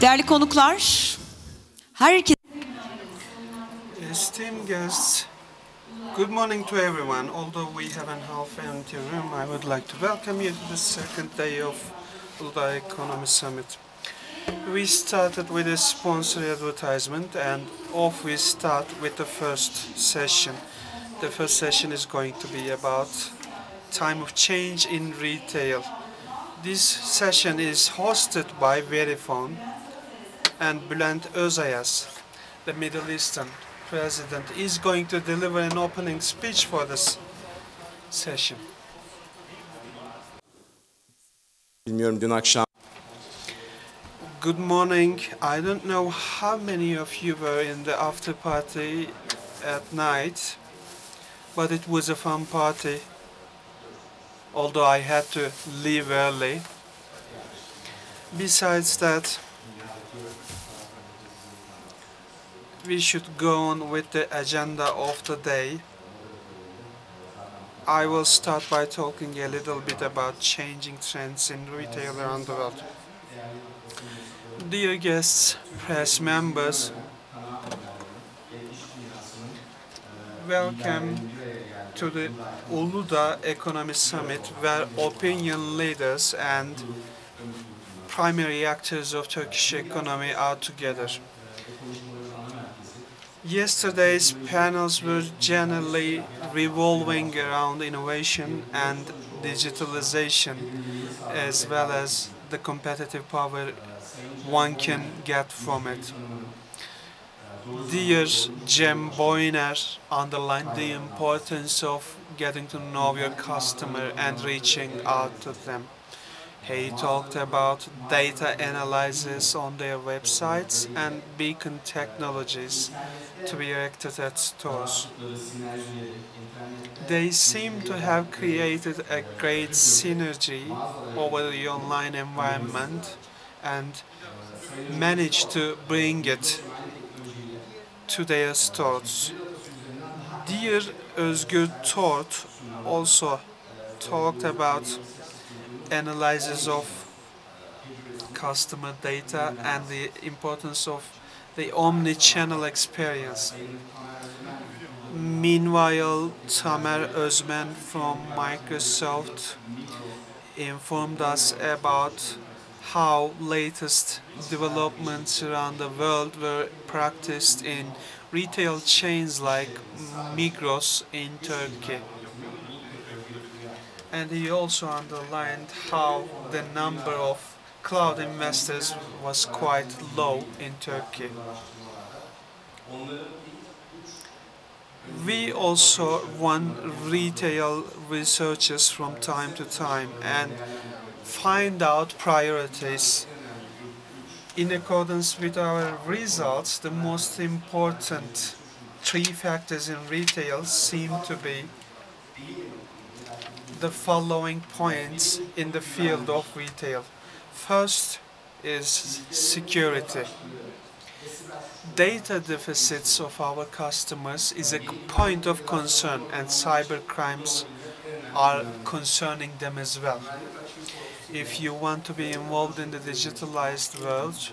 Değerli konuklar, herkes... Esteemed guests, good morning to everyone. Although we haven't half empty room, I would like to welcome you to the second day of Uludağ Economy Summit. We started with a sponsor advertisement and off we start with the first session. The first session is going to be about time of change in retail. This session is hosted by Verifone and Bülent Özayas, the Middle Eastern president, is going to deliver an opening speech for this session. Bilmiyorum dün akşam. Good morning. I don't know how many of you were in the after party at night, but it was a fun party, although I had to leave early. Besides that, we should go on with the agenda of the day. I will start by talking a little bit about changing trends in retail around the world. Dear guests, press members, welcome to the Uludağ Economy Summit, where opinion leaders and primary actors of Turkish economy are together. Yesterday's panels were generally revolving around innovation and digitalization, as well as the competitive power one can get from it. Dear Cem Boyner underlined the importance of getting to know your customer and reaching out to them. He talked about data analysis on their websites and beacon technologies to be erected at stores. They seem to have created a great synergy over the online environment and managed to bring it to their stores. Dear Özgür Tort also talked about analysis of customer data and the importance of the omni-channel experience. Meanwhile, Tamer Özmen from Microsoft informed us about how latest developments around the world were practiced in retail chains like Migros in Turkey. And he also underlined how the number of cloud investors was quite low in Turkey. We also run retail researches from time to time and find out priorities. In accordance with our results, the most important three factors in retail seem to be the following points in the field of retail. First is security. Data deficits of our customers is a point of concern, and cyber crimes are concerning them as well. If you want to be involved in the digitalized world,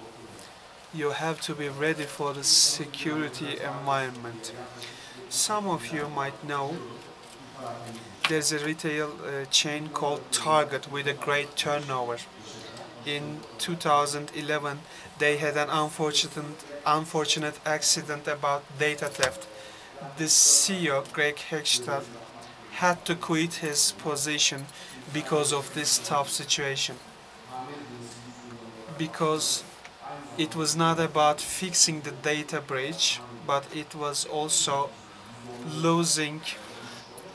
you have to be ready for the security environment. Some of you might know there's a retail chain called Target with a great turnover. In 2011, they had an unfortunate accident about data theft. The CEO, Greg Heckstad, had to quit his position because of this tough situation. Because it was not about fixing the data breach, but it was also losing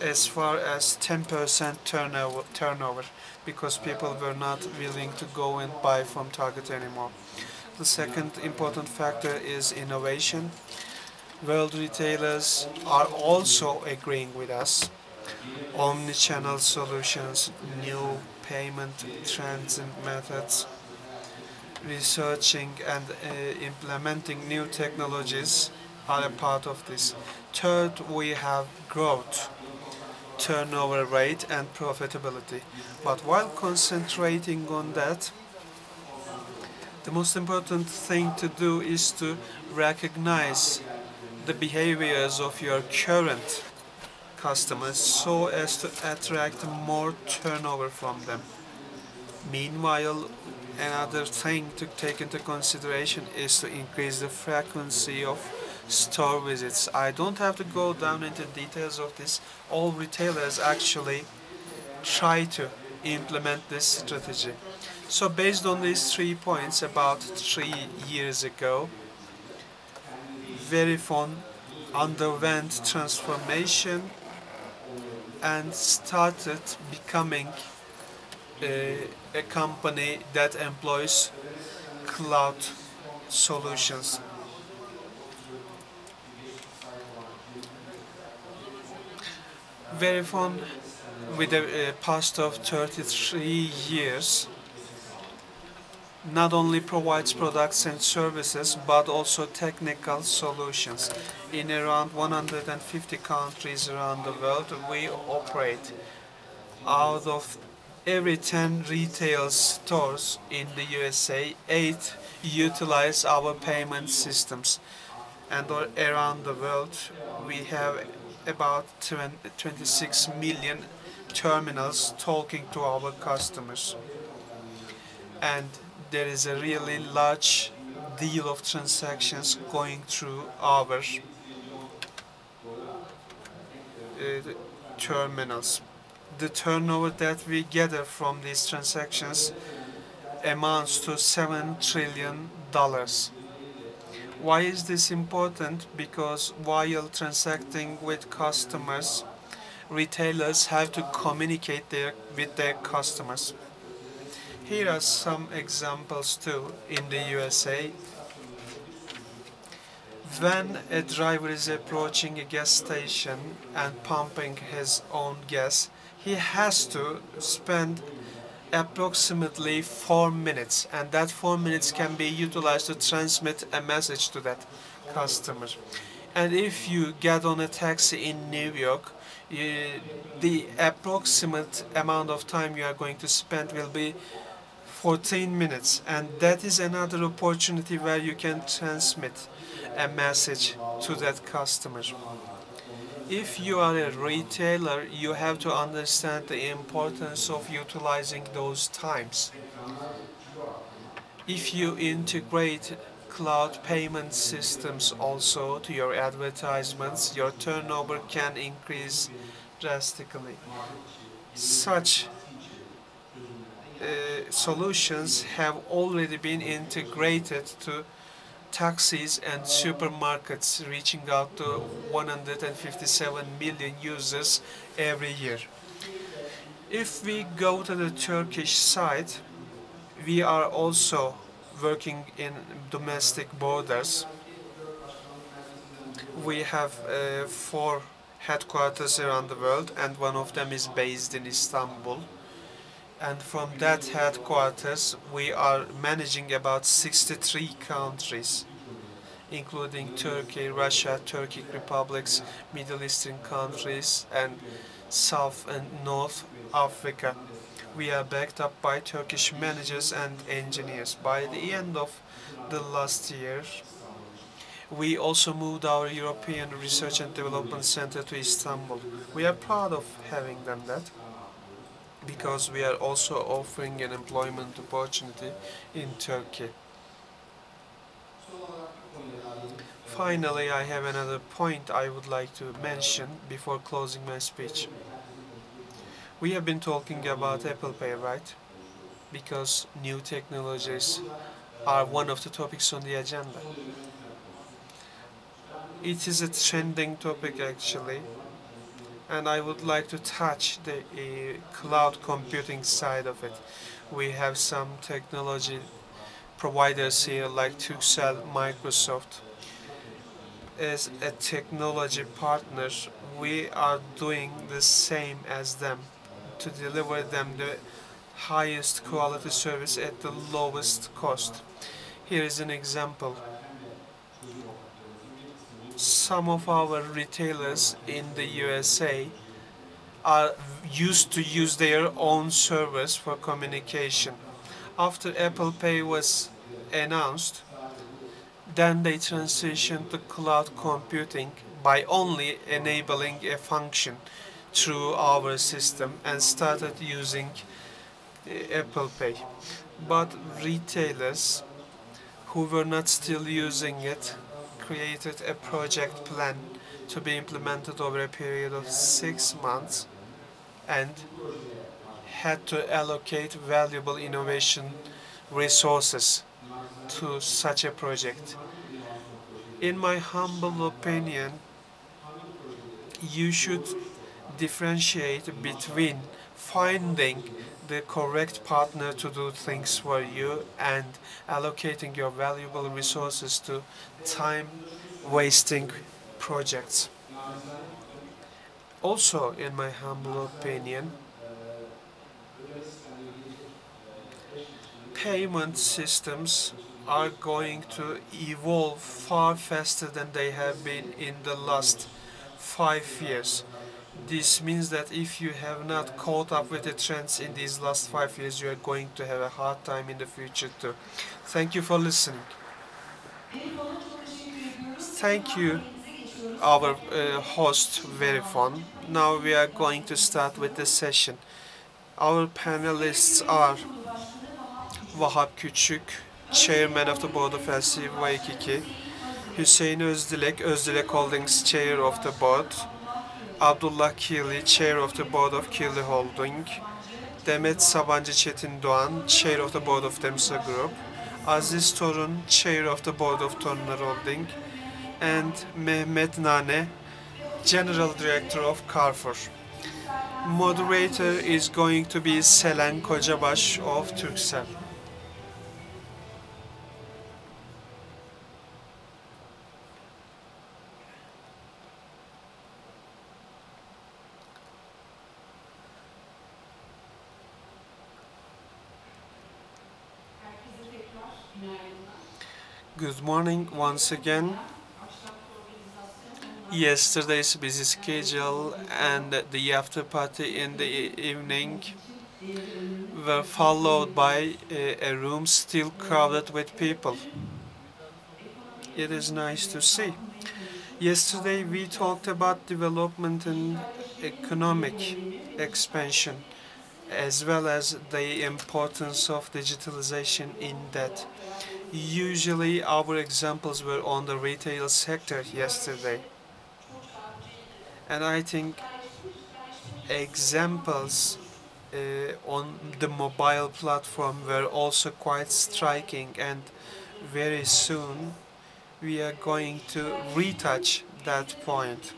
as far as 10% turnover because people were not willing to go and buy from Target anymore. The second important factor is innovation. World retailers are also agreeing with us. Omnichannel solutions, new payment trends and methods, researching and implementing new technologies are a part of this. Third, we have growth, turnover rate and profitability. But while concentrating on that, The most important thing to do is to recognize the behaviors of your current customers so as to attract more turnover from them. Meanwhile, another thing to take into consideration is to increase the frequency of store visits. I don't have to go down into details of this. All retailers actually try to implement this strategy. So based on these 3 points, about 3 years ago, Verifone underwent transformation and started becoming a company that employs cloud solutions. Verifone, with a past of 33 years, not only provides products and services but also technical solutions. In around 150 countries around the world, we operate. Out of every 10 retail stores in the USA, 8 utilize our payment systems. And around the world, we have about 26 million terminals talking to our customers. And there is a really large deal of transactions going through our terminals. The turnover that we gather from these transactions amounts to $7 trillion. Why is this important? Because while transacting with customers, retailers have to communicate with their customers. Here are some examples too in the USA. When a driver is approaching a gas station and pumping his own gas, he has to spend approximately 4 minutes, and that 4 minutes can be utilized to transmit a message to that customer. And if you get on a taxi in New York, the approximate amount of time you are going to spend will be 14 minutes, and that is another opportunity where you can transmit a message to that customer. If you are a retailer, you have to understand the importance of utilizing those times. If you integrate cloud payment systems also to your advertisements, your turnover can increase drastically. Such solutions have already been integrated to taxis and supermarkets, reaching out to 157 million users every year. If we go to the Turkish side, we are also working in domestic borders. We have 4 headquarters around the world, and one of them is based in Istanbul. And from that headquarters, we are managing about 63 countries, including Turkey, Russia, Turkic republics, Middle Eastern countries, and South and North Africa. We are backed up by Turkish managers and engineers. By the end of the last year, we also moved our European Research and Development Center to Istanbul. We are proud of having done that, because we are also offering an employment opportunity in Turkey. Finally, I have another point I would like to mention before closing my speech. We have been talking about Apple Pay, right? Because new technologies are one of the topics on the agenda. It is a trending topic actually, and I would like to touch the cloud computing side of it. We have some technology providers here like Turkcell, Microsoft. As a technology partner, we are doing the same as them to deliver them the highest quality service at the lowest cost. Here is an example. Some of our retailers in the USA are used to use their own servers for communication. After Apple Pay was announced. Then they transitioned to cloud computing by only enabling a function through our system and started using Apple Pay. But retailers who were not still using it created a project plan to be implemented over a period of 6 months and had to allocate valuable innovation resources to such a project. In my humble opinion, you should differentiate between finding the correct partner to do things for you and allocating your valuable resources to time wasting projects. Also, in my humble opinion, payment systems are going to evolve far faster than they have been in the last 5 years. This means that if you have not caught up with the trends in these last 5 years, you are going to have a hard time in the future too. Thank you for listening. Thank you, our host, very fun. Now we are going to start with the session. Our panelists are Vahap Küçük, Chairman of the Board of LC Waikiki, Hüseyin Özdilek, Özdilek Holdings Chair of the Board, Abdullah Kiğılı, Chair of the Board of Kiğılı Holding, Demet Sabancı Çetindoğan, Chair of the Board of Demsa Group, Aziz Torun, Chair of the Board of Torunlar Holding, and Mehmet Nane, General Director of Carrefoursa. Moderator is going to be Selen Kocabaş of Turkcell. Good morning once again. Yesterday's busy schedule and the after party in the evening were followed by a room still crowded with people. It is nice to see. Yesterday we talked about development and economic expansion as well as the importance of digitalization in that. Usually our examples were on the retail sector yesterday. And I think examples on the mobile platform were also quite striking, and very soon we are going to retouch that point.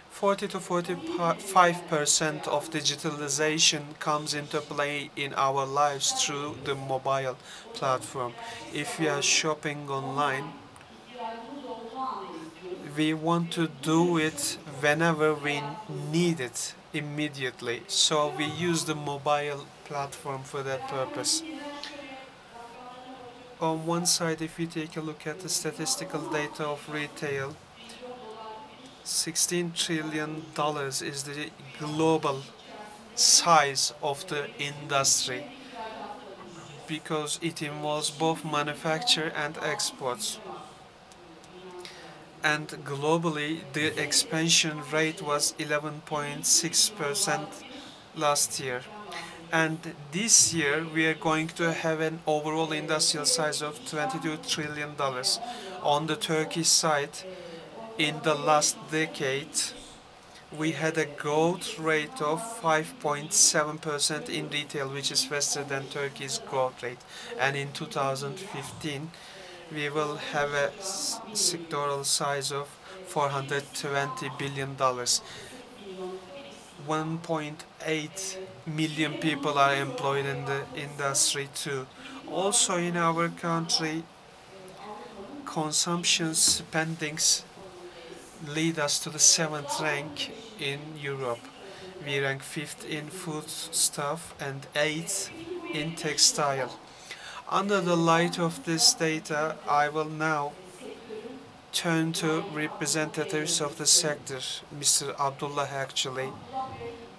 40 to 45% of digitalization comes into play in our lives through the mobile platform. If we are shopping online, we want to do it whenever we need it immediately. So we use the mobile platform for that purpose. On one side, if we take a look at the statistical data of retail, $16 trillion is the global size of the industry because it involves both manufacture and exports. And globally, the expansion rate was 11.6% last year. And this year, we are going to have an overall industrial size of $22 trillion. On the Turkish side, in the last decade, we had a growth rate of 5.7% in retail, which is faster than Turkey's growth rate. And in 2015, we will have a sectoral size of $420 billion. 1.8 million people are employed in the industry too. Also in our country, consumption spendings lead us to the 7th rank in Europe. We rank 5th in foodstuff and 8th in textile. Under the light of this data, I will now turn to representatives of the sector, Mr. Abdullah actually,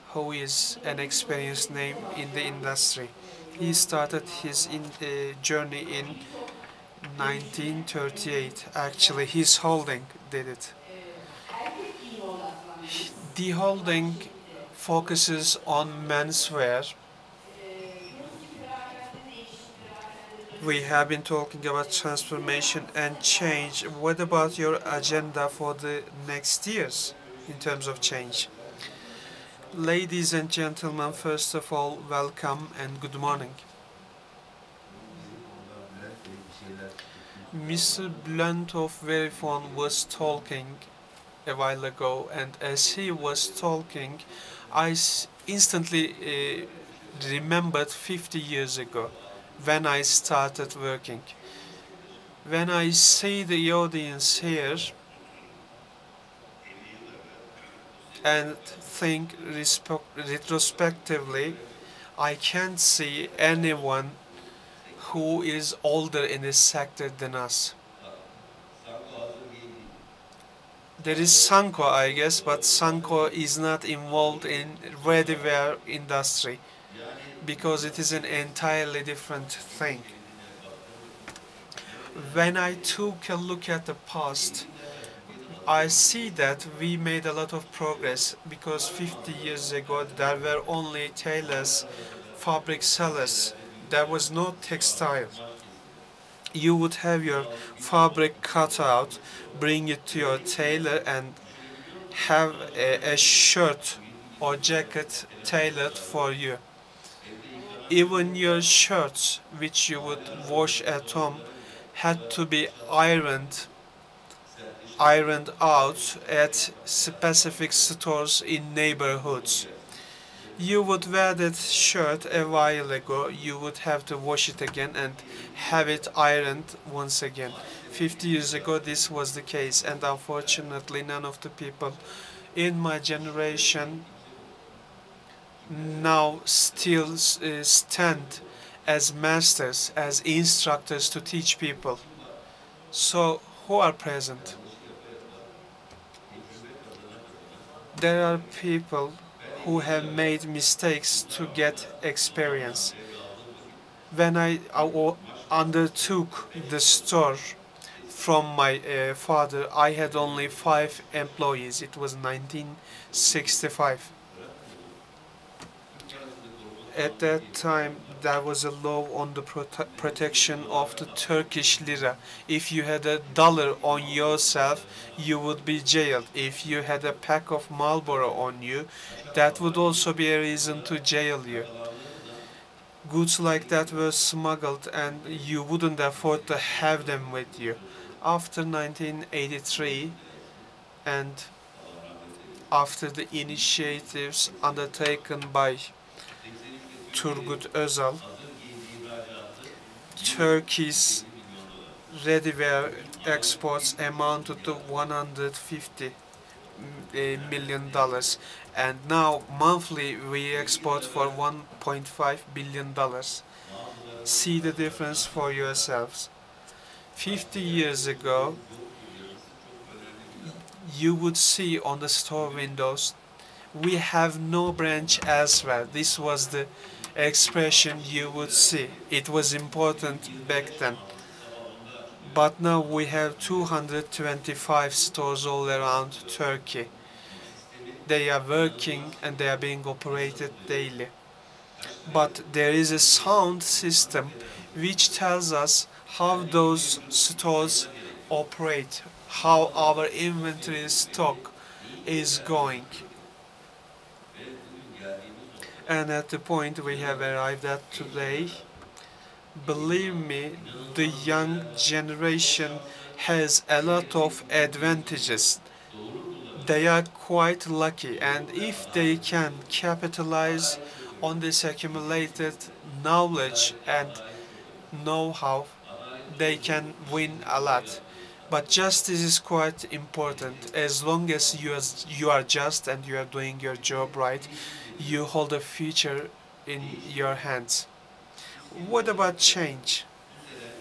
who is an experienced name in the industry. He started his journey in 1938. Actually, his holding did it. The holding focuses on menswear. We have been talking about transformation and change. What about your agenda for the next years in terms of change? Ladies and gentlemen, first of all, welcome and good morning. Mr. Blunt of Verifone was talking a while ago, and as he was talking, I instantly remembered 50 years ago when I started working. When I see the audience here and think retrospectively, I can't see anyone who is older in this sector than us. There is Sanko, I guess, but Sanko is not involved in ready-wear industry because it is an entirely different thing. When I took a look at the past, I see that we made a lot of progress because 50 years ago there were only tailors, fabric sellers. There was no textile. You would have your fabric cut out, bring it to your tailor, and have a shirt or jacket tailored for you. Even your shirts, which you would wash at home, had to be ironed out at specific stores in neighborhoods. You would wear that shirt a while ago, you would have to wash it again and have it ironed once again. 50 years ago this was the case, and unfortunately none of the people in my generation now still stand as masters, as instructors to teach people. So who are present? There are people who have made mistakes to get experience. When I undertook the store from my father, I had only 5 employees. It was 1965. At that time, there was a law on the protection of the Turkish lira. If you had $1 on yourself, you would be jailed. If you had a pack of Marlboro on you, that would also be a reason to jail you. Goods like that were smuggled and you wouldn't afford to have them with you. After 1983 and after the initiatives undertaken by Turgut Özal, Turkey's ready-wear exports amounted to $150 million, and now monthly we export for $1.5 billion. See the difference for yourselves. 50 years ago, you would see on the store windows, "We have no branch elsewhere." This was the expression you would see. It was important back then. But now we have 225 stores all around Turkey. They are working and they are being operated daily. But there is a sound system which tells us how those stores operate, how our inventory stock is going. And at the point we have arrived at today, believe me, the young generation has a lot of advantages. They are quite lucky, and if they can capitalize on this accumulated knowledge and know-how, they can win a lot. But justice is quite important. As long as you are just and you are doing your job right, you hold a future in your hands. What about change?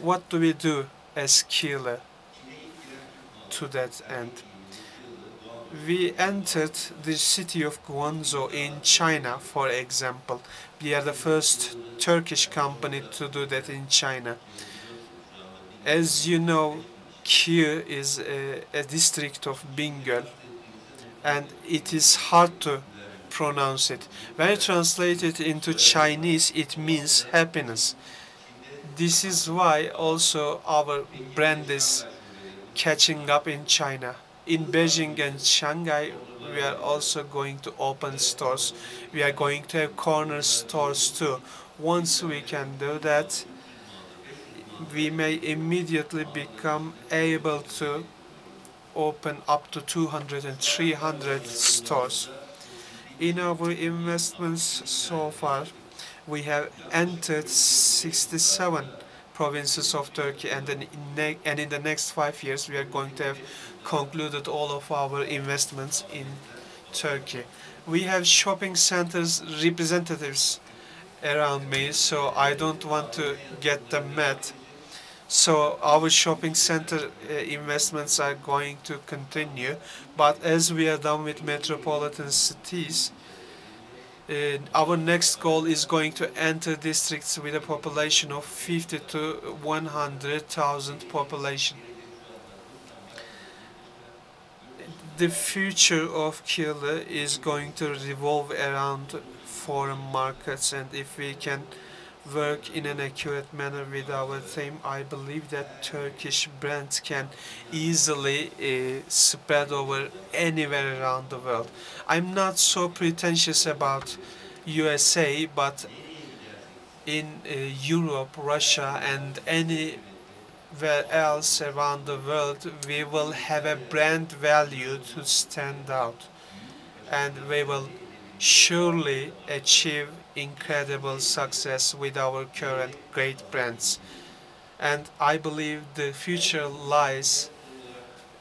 What do we do as Kiğılı to that end? We entered the city of Guangzhou in China, for example. We are the first Turkish company to do that in China. As you know, Kiğılı is a district of Bingöl, and it is hard to pronounce it. When you translate it into Chinese, it means happiness. This is why also our brand is catching up in China. In Beijing and Shanghai, we are also going to open stores. We are going to have corner stores too. Once we can do that, we may immediately become able to open up to 200 and 300 stores. In our investments so far, we have entered 67 provinces of Turkey, and in the next 5 years we are going to have concluded all of our investments in Turkey. We have shopping centers representatives around me, so I don't want to get them mad. So our shopping center investments are going to continue, but as we are done with metropolitan cities, our next goal is going to enter districts with a population of 50 to 100,000 population. The future of Kiğılı is going to revolve around foreign markets, and if we can work in an accurate manner with our theme, I believe that Turkish brands can easily spread over anywhere around the world. I'm not so pretentious about USA, but in Europe, Russia, and anywhere else around the world, we will have a brand value to stand out, and we will surely achieve incredible success with our current great brands. And I believe the future lies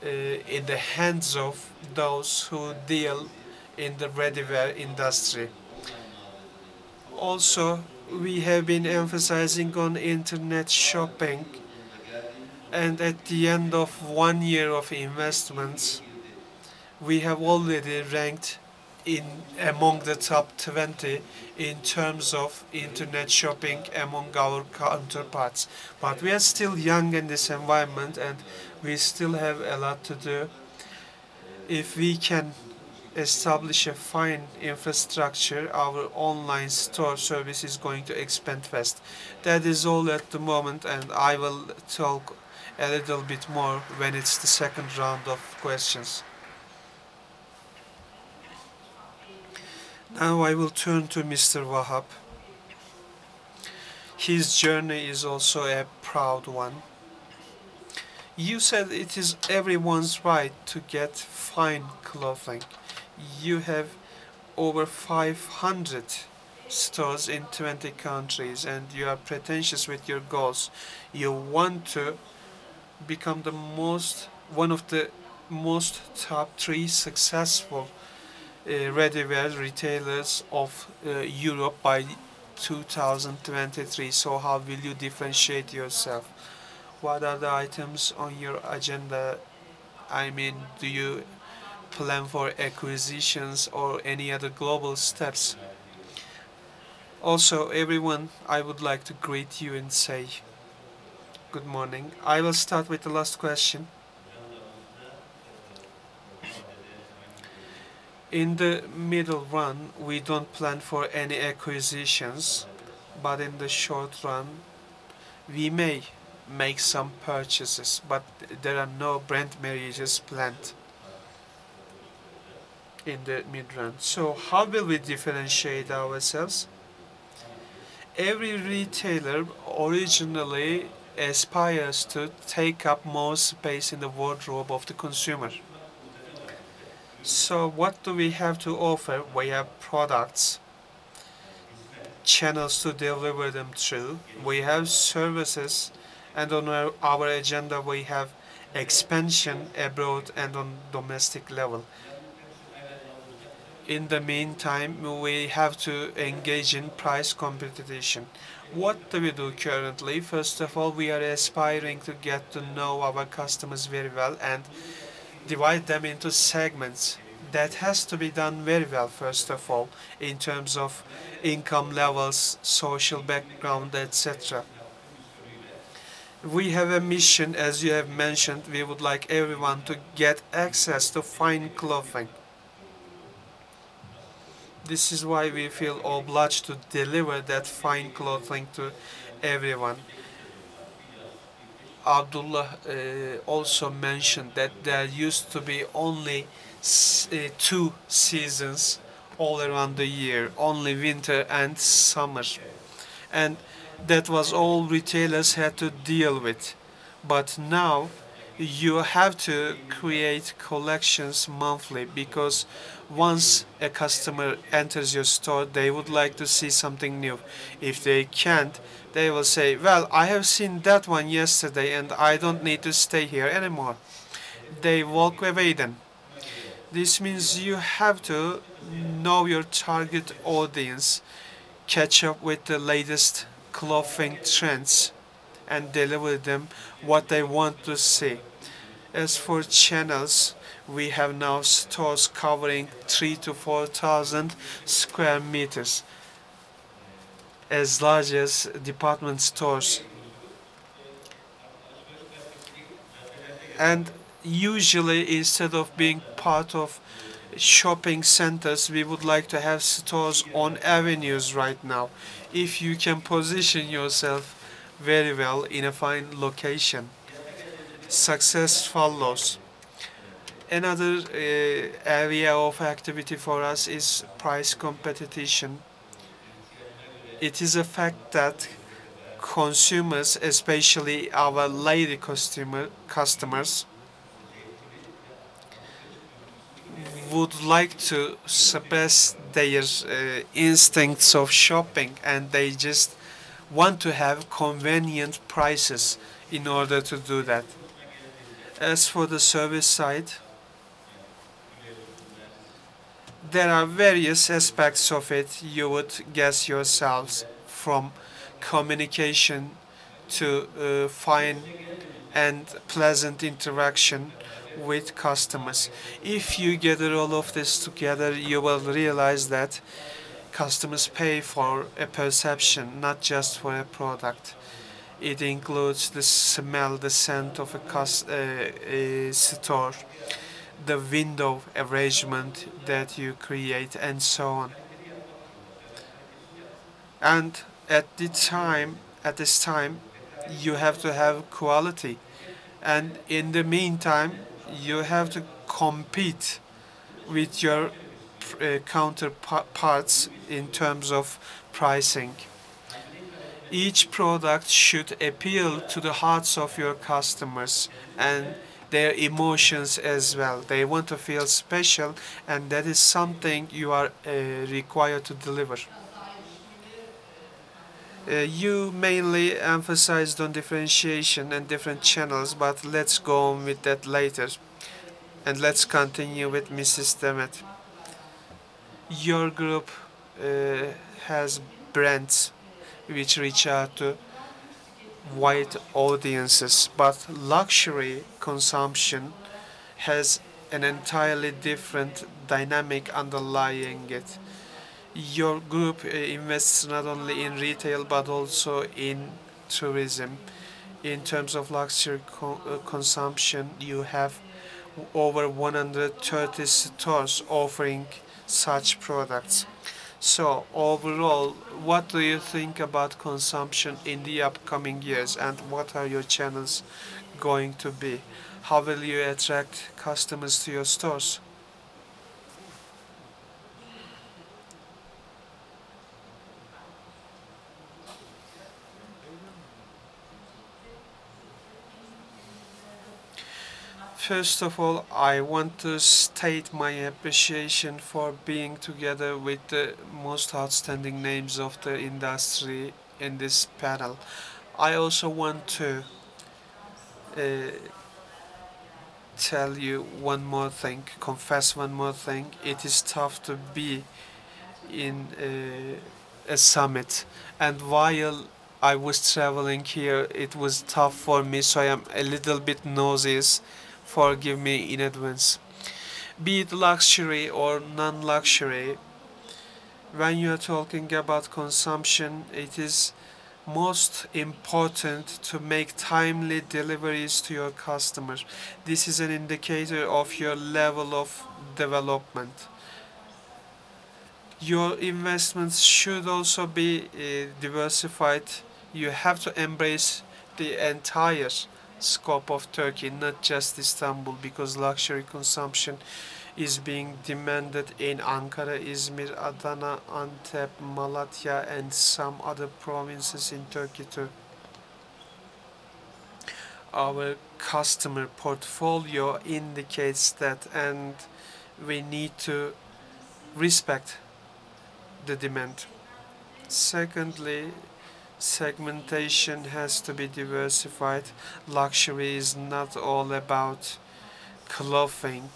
in the hands of those who deal in the ready-wear industry. Also, we have been emphasizing on internet shopping, and at the end of 1 year of investments, we have already ranked in among the top 20 in terms of internet shopping among our counterparts. But we are still young in this environment, and we still have a lot to do. If we can establish a fine infrastructure, our online store service is going to expand fast. That is all at the moment, and I will talk a little bit more when it's the second round of questions. Now I will turn to Mr. Vahap. His journey is also a proud one. You said it is everyone's right to get fine clothing. You have over 500 stores in 20 countries, and you are pretentious with your goals. You want to become one of the most top 3 successful ready-wear retailers of Europe by 2023. So how will you differentiate yourself? What are the items on your agenda? I mean, do you plan for acquisitions or any other global steps? Also, everyone, I would like to greet you and say good morning. I will start with the last question. In the middle run, we don't plan for any acquisitions, but in the short run, we may make some purchases, but there are no brand marriages planned in the mid-run. So how will we differentiate ourselves? Every retailer originally aspires to take up more space in the wardrobe of the consumer. So what do we have to offer? We have products, channels to deliver them through. We have services, and on our agenda we have expansion abroad and on domestic level. In the meantime, we have to engage in price competition. What do we do currently? First of all, we are aspiring to get to know our customers very well, and divide them into segments. That has to be done very well, first of all, in terms of income levels, social background, etc. We have a mission, as you have mentioned. We would like everyone to get access to fine clothing. This is why we feel obliged to deliver that fine clothing to everyone. Abdullah also mentioned that there used to be only two seasons all around the year, only winter and summer. And that was all retailers had to deal with. But now you have to create collections monthly, because once a customer enters your store, they would like to see something new. If they can't, they will say, well, I have seen that one yesterday and I don't need to stay here anymore. They walk away then. This means you have to know your target audience, catch up with the latest clothing trends, and deliver them what they want to see. As for channels, we have now stores covering 3 to 4,000 square meters, as large as department stores. And usually, instead of being part of shopping centers, we would like to have stores on avenues right now. If you can position yourself very well in a fine location, success follows. Another area of activity for us is price competition. It is a fact that consumers, especially our lady customers, would like to suppress their instincts of shopping, and they just want to have convenient prices in order to do that. As for the service side, there are various aspects of it. You would guess yourselves, from communication to fine and pleasant interaction with customers. If you gather all of this together, you will realize that customers pay for a perception, not just for a product. It includes the smell, the scent of a store, the window arrangement that you create, and so on. And at this time, you have to have quality, and in the meantime, you have to compete with your counterparts in terms of pricing. Each product should appeal to the hearts of your customers and their emotions as well. They want to feel special, and that is something you are required to deliver. You mainly emphasized on differentiation and different channels, but let's go on with that later. And let's continue with Mrs. Demet. Your group has brands which reach out to wide audiences, but luxury consumption has an entirely different dynamic underlying it. Your group invests not only in retail but also in tourism. In terms of luxury consumption, you have over 130 stores offering such products. So overall, what do you think about consumption in the upcoming years, and what are your channels going to be? How will you attract customers to your stores? First of all, I want to state my appreciation for being together with the most outstanding names of the industry in this panel. I also want to uh, tell you one more thing, confess one more thing. It is tough to be in a summit, and while I was traveling here, it was tough for me, so I am a little bit nauseous forgive me in advance. Be it luxury or non-luxury, when you are talking about consumption, it is most important to make timely deliveries to your customer. This is an indicator of your level of development. Your investments should also be diversified. You have to embrace the entire scope of Turkey, not just Istanbul, because luxury consumption is being demanded in Ankara, Izmir, Adana, Antep, Malatya, and some other provinces in Turkey too. Our customer portfolio indicates that, and we need to respect the demand. Secondly, segmentation has to be diversified. Luxury is not all about clothing.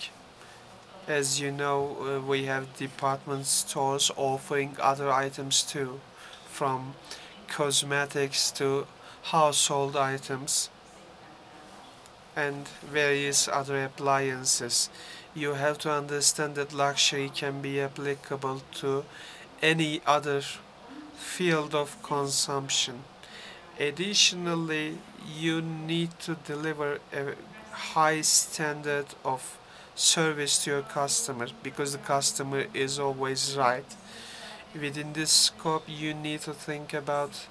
As you know, we have department stores offering other items too, from cosmetics to household items and various other appliances. You have to understand that luxury can be applicable to any other field of consumption. Additionally, you need to deliver a high standard of service to your customer because the customer is always right. Within this scope, you need to think about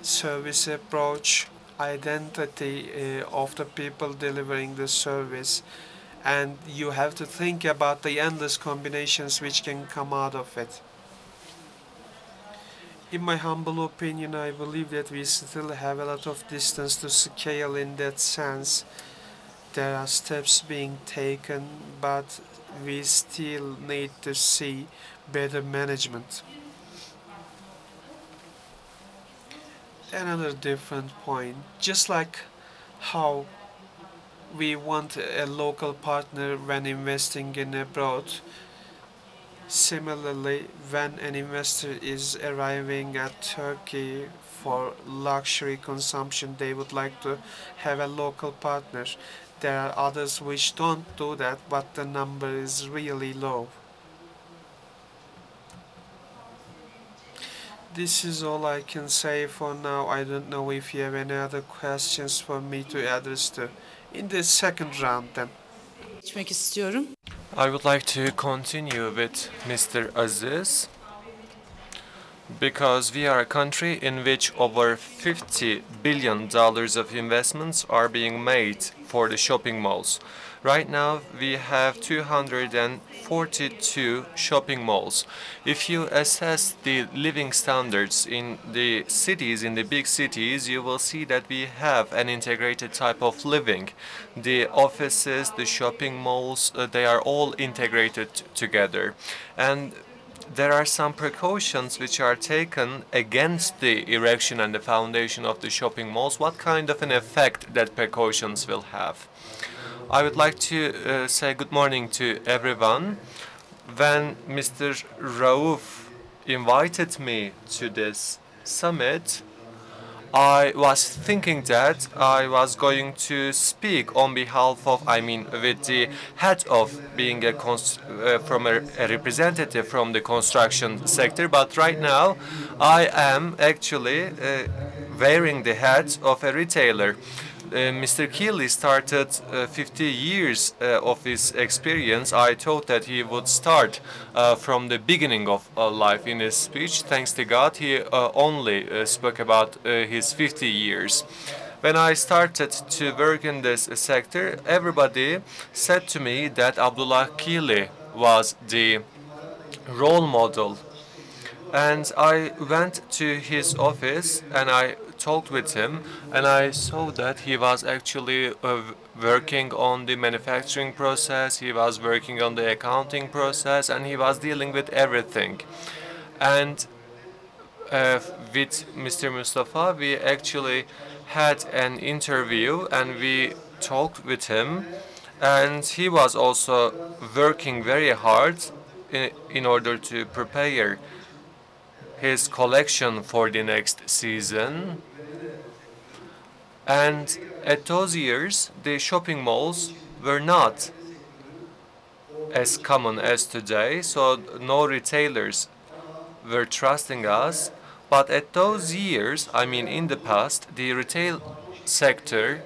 service approach, identity of the people delivering the service, and you have to think about the endless combinations which can come out of it. In my humble opinion, I believe that we still have a lot of distance to scale in that sense. There are steps being taken, but we still need to see better management. Another different point, just like how we want a local partner when investing in abroad, similarly, when an investor is arriving at Turkey for luxury consumption, they would like to have a local partner. There are others which don't do that, but the number is really low. This is all I can say for now. I don't know if you have any other questions for me to address to in the second round then. Geçmek istiyorum. I would like to continue with Mr. Aziz because we are a country in which over $50 billion of investments are being made for the shopping malls. Right now, we have 242 shopping malls. If you assess the living standards in the cities, in the big cities, you will see that we have an integrated type of living. The offices, the shopping malls, they are all integrated together. And there are some precautions which are taken against the erection and the foundation of the shopping malls. What kind of an effect that precautions will have? I would like to say good morning to everyone. When Mr. Rauf invited me to this summit, I was thinking that I was going to speak on behalf of, with the head of being a representative from the construction sector. But right now, I am actually wearing the hat of a retailer. Mr. Kiğılı started 50 years of his experience. I thought that he would start from the beginning of life in his speech. Thanks to God, he only spoke about his 50 years. When I started to work in this sector, everybody said to me that Abdullah Kiğılı was the role model. And I went to his office and I talked with him, and I saw that he was actually working on the manufacturing process, he was working on the accounting process, and he was dealing with everything. And with Mr. Mustafa, we actually had an interview and we talked with him, and he was also working very hard in order to prepare his collection for the next season. And at those years, the shopping malls were not as common as today, so no retailers were trusting us. But at those years, I mean in the past, the retail sector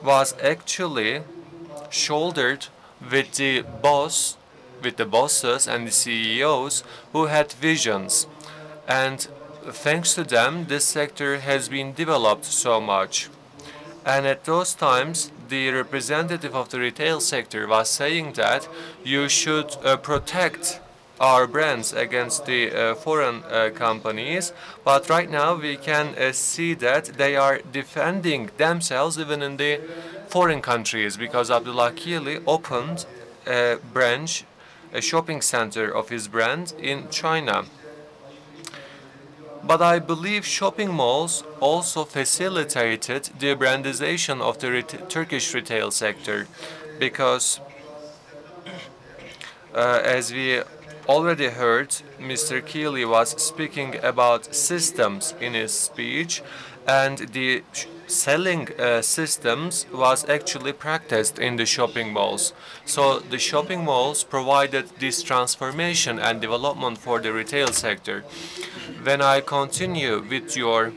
was actually shouldered with the bosses and the CEOs who had visions. And thanks to them, this sector has been developed so much. And at those times, the representative of the retail sector was saying that you should protect our brands against the foreign companies. But right now, we can see that they are defending themselves even in the foreign countries, because Abdullah Kiğılı opened a branch, a shopping center of his brand in China. But I believe shopping malls also facilitated the brandization of the Turkish retail sector, because as we already heard, Mr. Kiğılı was speaking about systems in his speech, and the selling systems was actually practiced in the shopping malls. So the shopping malls provided this transformation and development for the retail sector. When I continue with your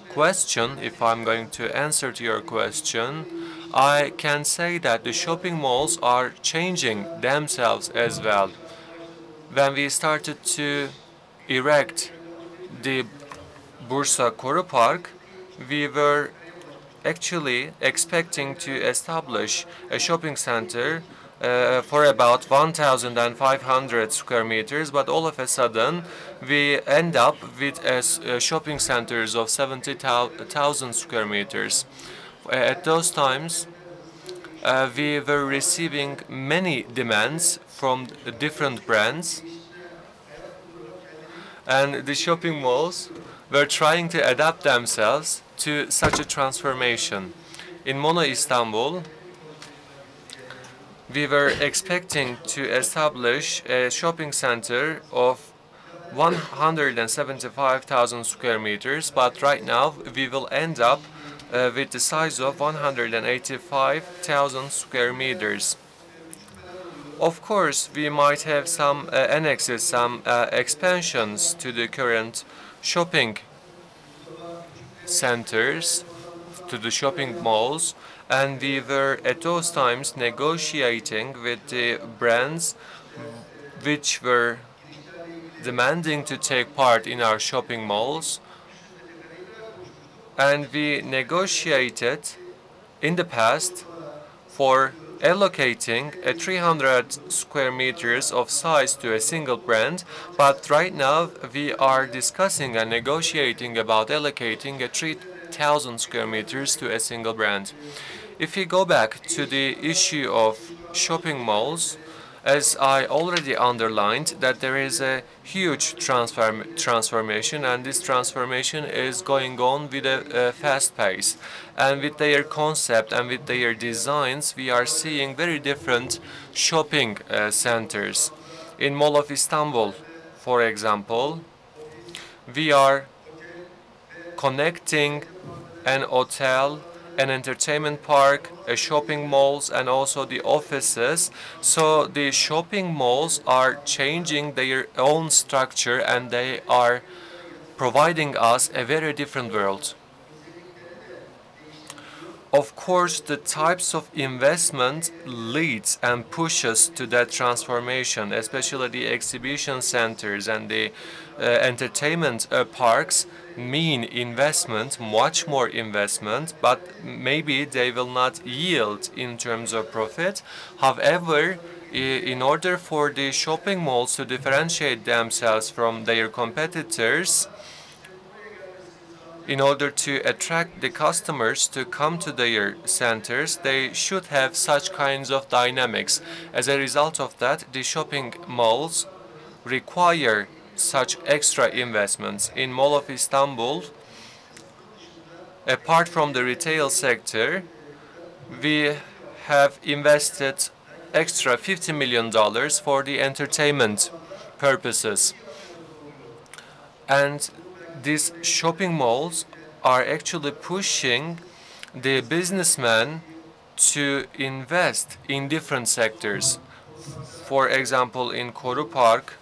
question, if I'm going to answer to your question, I can say that the shopping malls are changing themselves as well. When we started to erect the Bursa Koru Park, we were actually expecting to establish a shopping center for about 1,500 square meters, but all of a sudden we end up with shopping centers of 70,000 square meters. At those times, we were receiving many demands from different brands, and the shopping malls were trying to adapt themselves to such a transformation. In Mono Istanbul, we were expecting to establish a shopping center of 175,000 square meters, but right now we will end up with the size of 185,000 square meters. Of course, we might have some annexes, some expansions to the current shopping centers, to the shopping malls, and we were at those times negotiating with the brands which were demanding to take part in our shopping malls, and we negotiated in the past for allocating a 300 square meters of size to a single brand, but right now we are discussing and negotiating about allocating a 3,000 square meters to a single brand. If we go back to the issue of shopping malls, as I already underlined, that there is a huge transformation, and this transformation is going on with a fast pace. And with their concept and with their designs, we are seeing very different shopping centers. In Mall of Istanbul, for example, we are connecting an hotel, an entertainment park, a shopping malls, and also the offices. So the shopping malls are changing their own structure, and they are providing us a very different world. Of course, the types of investment leads and pushes to that transformation, especially the exhibition centers and the entertainment parks mean investment, much more investment, but maybe they will not yield in terms of profit. However, in order for the shopping malls to differentiate themselves from their competitors, in order to attract the customers to come to their centers, they should have such kinds of dynamics. As a result of that, the shopping malls require such extra investments. In Mall of Istanbul, apart from the retail sector, we have invested extra $50 million for the entertainment purposes. And these shopping malls are actually pushing the businessmen to invest in different sectors. For example, in Koru Park,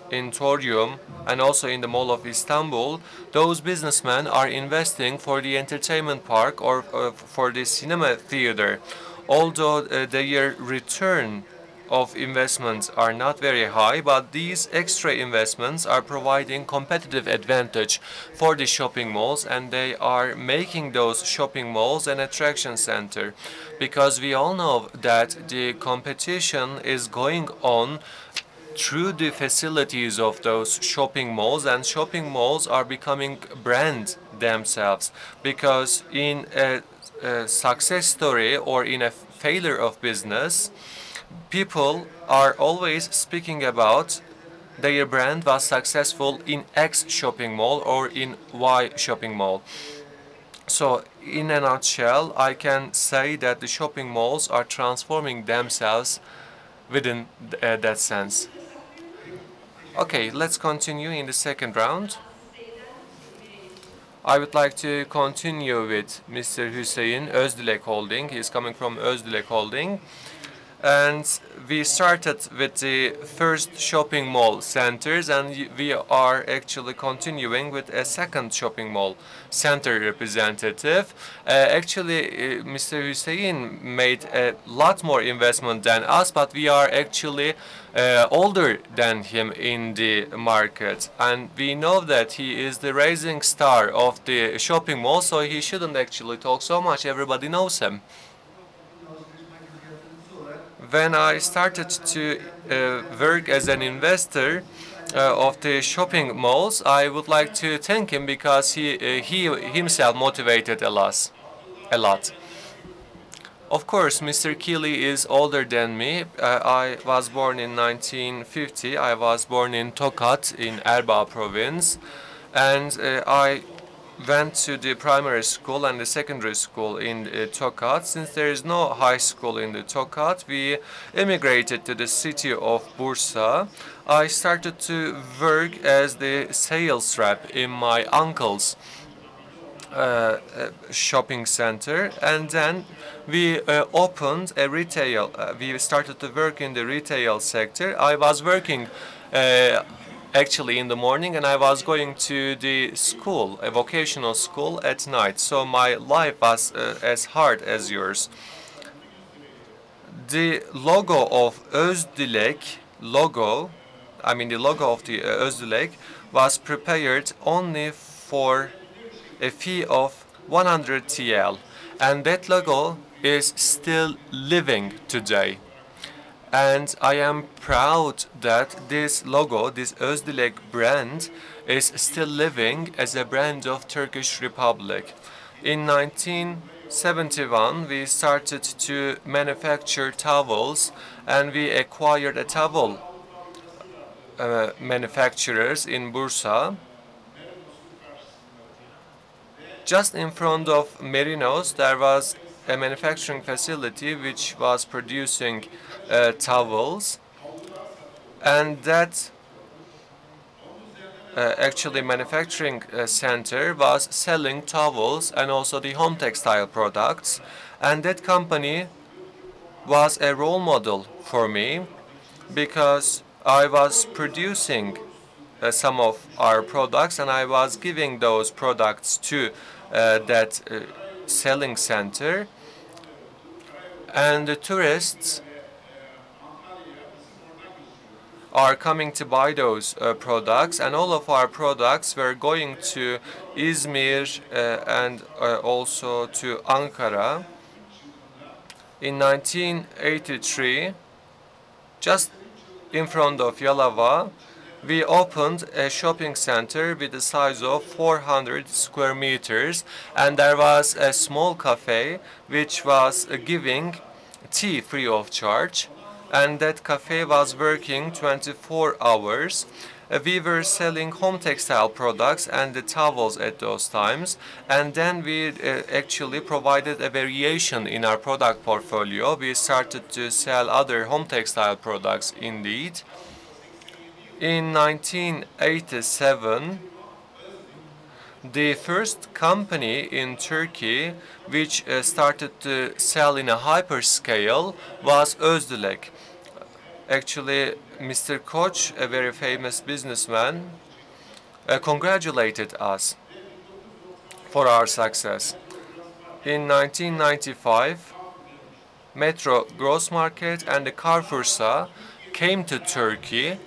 in Torium, and also in the Mall of Istanbul, those businessmen are investing for the entertainment park or for the cinema theater. Although their return of investments are not very high, but these extra investments are providing competitive advantage for the shopping malls, and they are making those shopping malls an attraction center, because we all know that the competition is going on through the facilities of those shopping malls, and shopping malls are becoming brand themselves, because in a success story or in a failure of business, people are always speaking about their brand was successful in X shopping mall or in Y shopping mall. So in a nutshell, I can say that the shopping malls are transforming themselves within that sense. Okay, let's continue in the second round. I would like to continue with Mr. Hüseyin, Özdilek Holding. He is coming from Özdilek Holding. And we started with the first shopping mall centers, and we are actually continuing with a second shopping mall center representative. Mr. Hüseyin made a lot more investment than us, but we are actually older than him in the market. And we know that he is the rising star of the shopping mall, so he shouldn't actually talk so much. Everybody knows him. When I started to work as an investor of the shopping malls, I would like to thank him because he himself motivated us a lot. Of course, Mr. Kiğılı is older than me. I was born in 1950. I was born in Tokat in Erbaa province, and I went to the primary school and the secondary school in Tokat. Since there is no high school in the Tokat, we emigrated to the city of Bursa. I started to work as the sales rep in my uncle's shopping center, and then we opened a retail. We started to work in the retail sector. I was working actually in the morning, and I was going to the school, a vocational school, at night. So my life was as hard as yours. The logo of Özdilek, the logo of the Özdilek was prepared only for a fee of 100 TL, and that logo is still living today. And I am proud that this logo, this Özdilek brand, is still living as a brand of Turkish Republic. In 1971, we started to manufacture towels, and we acquired a towel manufacturers in Bursa. Just in front of Merinos, there was a manufacturing facility which was producing towels, and that actually manufacturing center was selling towels and also the home textile products, and that company was a role model for me because I was producing some of our products, and I was giving those products to that selling center, and the tourists are coming to buy those products, and all of our products were going to Izmir and also to Ankara. In 1983, just in front of Yalova, we opened a shopping center with a size of 400 square meters, and there was a small cafe which was giving tea free of charge, and that cafe was working 24 hours. We were selling home textile products and the towels at those times, and then we actually provided a variation in our product portfolio. We started to sell other home textile products indeed. In 1987, The first company in Turkey which started to sell in a hyperscale was Özdilek. Actually, Mr. Koç, a very famous businessman, congratulated us for our success. In 1995, Metro Gross Market and the Carrefoursa came to Turkey,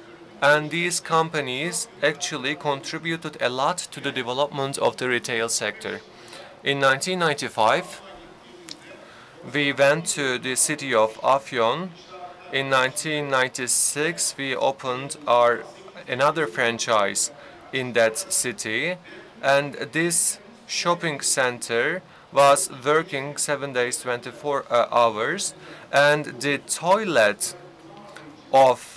and these companies actually contributed a lot to the development of the retail sector. In 1995, we went to the city of Afyon. In 1996, we opened another franchise in that city, and this shopping center was working 7 days, 24 hours, and the toilet of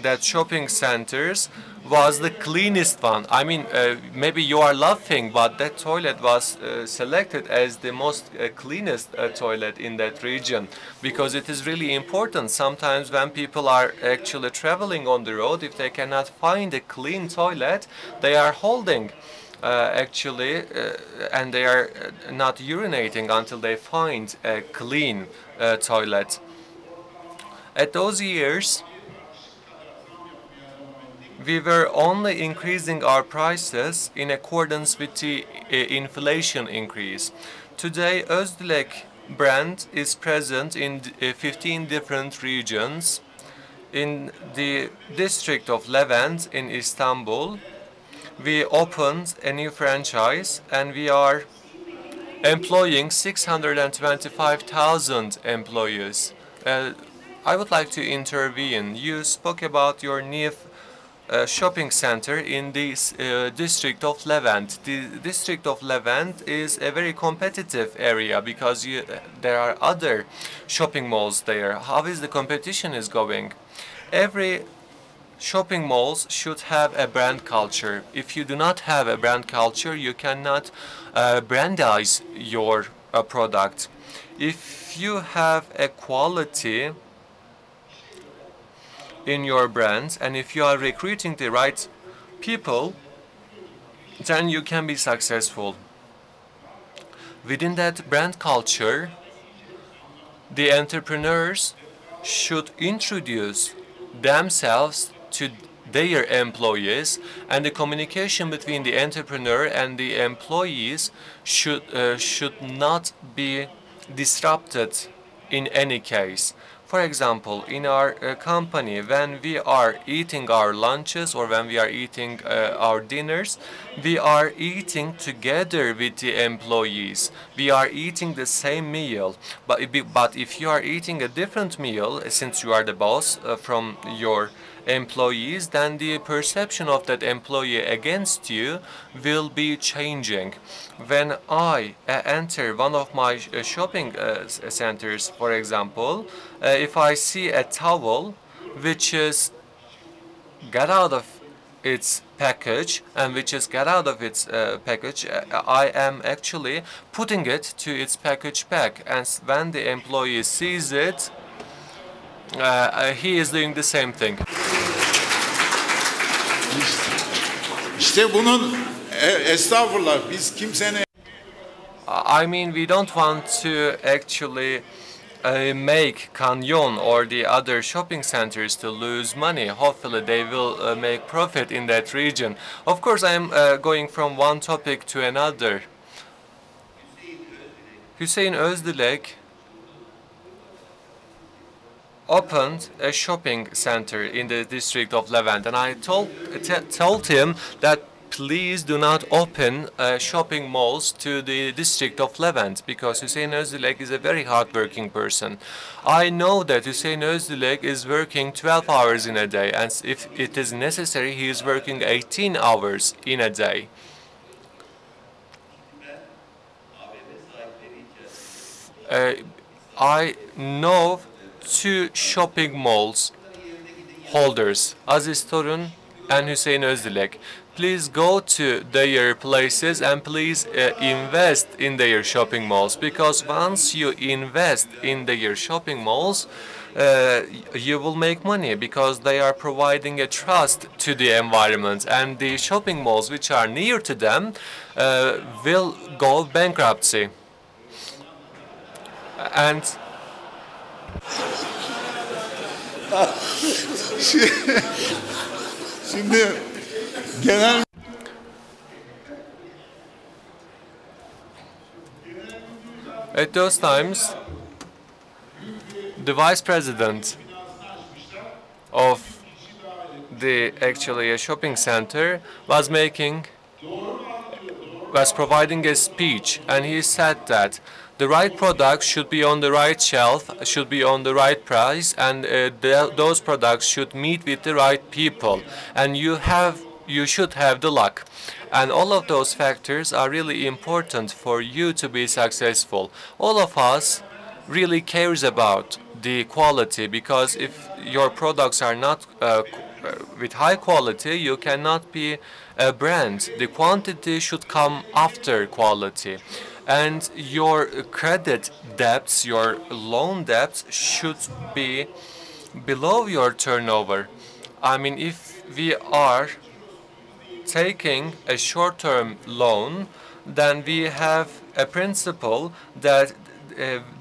that shopping centers was the cleanest one. I mean, maybe you are laughing, but that toilet was selected as the most cleanest toilet in that region, because it is really important. Sometimes when people are actually traveling on the road, if they cannot find a clean toilet, they are holding and they are not urinating until they find a clean toilet. At those years, we were only increasing our prices in accordance with the inflation increase. Today, Özdilek brand is present in 15 different regions. In the district of Levent in Istanbul, we opened a new franchise, and we are employing 625,000 employees. I would like to intervene. You spoke about your new shopping center in this district of Levent. The district of Levent is a very competitive area because there are other shopping malls there. How is the competition is going? Every shopping malls should have a brand culture. If you do not have a brand culture, you cannot brandize your product. If you have a quality in your brand, and if you are recruiting the right people, then you can be successful. Within that brand culture, the entrepreneurs should introduce themselves to their employees, and the communication between the entrepreneur and the employees should not be disrupted in any case. For example, in our company, when we are eating our lunches or when we are eating our dinners, we are eating together with the employees. We are eating the same meal. But if you are eating a different meal, since you are the boss from your employees, then the perception of that employee against you will be changing. When I enter one of my shopping centers, for example, if I see a towel which is got out of its package and which is got out of its package, I am actually putting it to its package back, and when the employee sees it, he is doing the same thing. İşte bunun estağfurullah biz kimsenin I mean, we don't want to actually make Canyon or the other shopping centers to lose money. Hopefully they will make profit in that region. Of course, I am going from one topic to another. Hüseyin Özdilek opened a shopping center in the district of Levent, and I told him that please do not open shopping malls to the district of Levent, because Hüseyin Özdilek is a very hardworking person. I know that Hüseyin Özdilek is working 12 hours in a day, and if it is necessary, he is working 18 hours in a day. I know two shopping malls holders, Aziz Torun and Hüseyin Özdilek. please go to their places and please invest in their shopping malls, because once you invest in their shopping malls, you will make money because they are providing a trust to the environment, and the shopping malls which are near to them will go bankruptcy. And Şimdi genel at those times, the vice president of the actually a shopping center was providing a speech, and he said that the right product should be on the right shelf, should be on the right price, and those products should meet with the right people, and you should have the luck. And all of those factors are really important for you to be successful. All of us really cares about the quality, because if your products are not with high quality, you cannot be a brand. The quantity should come after quality. And your credit debts, your loan debts should be below your turnover. I mean, if we are taking a short-term loan, then we have a principle that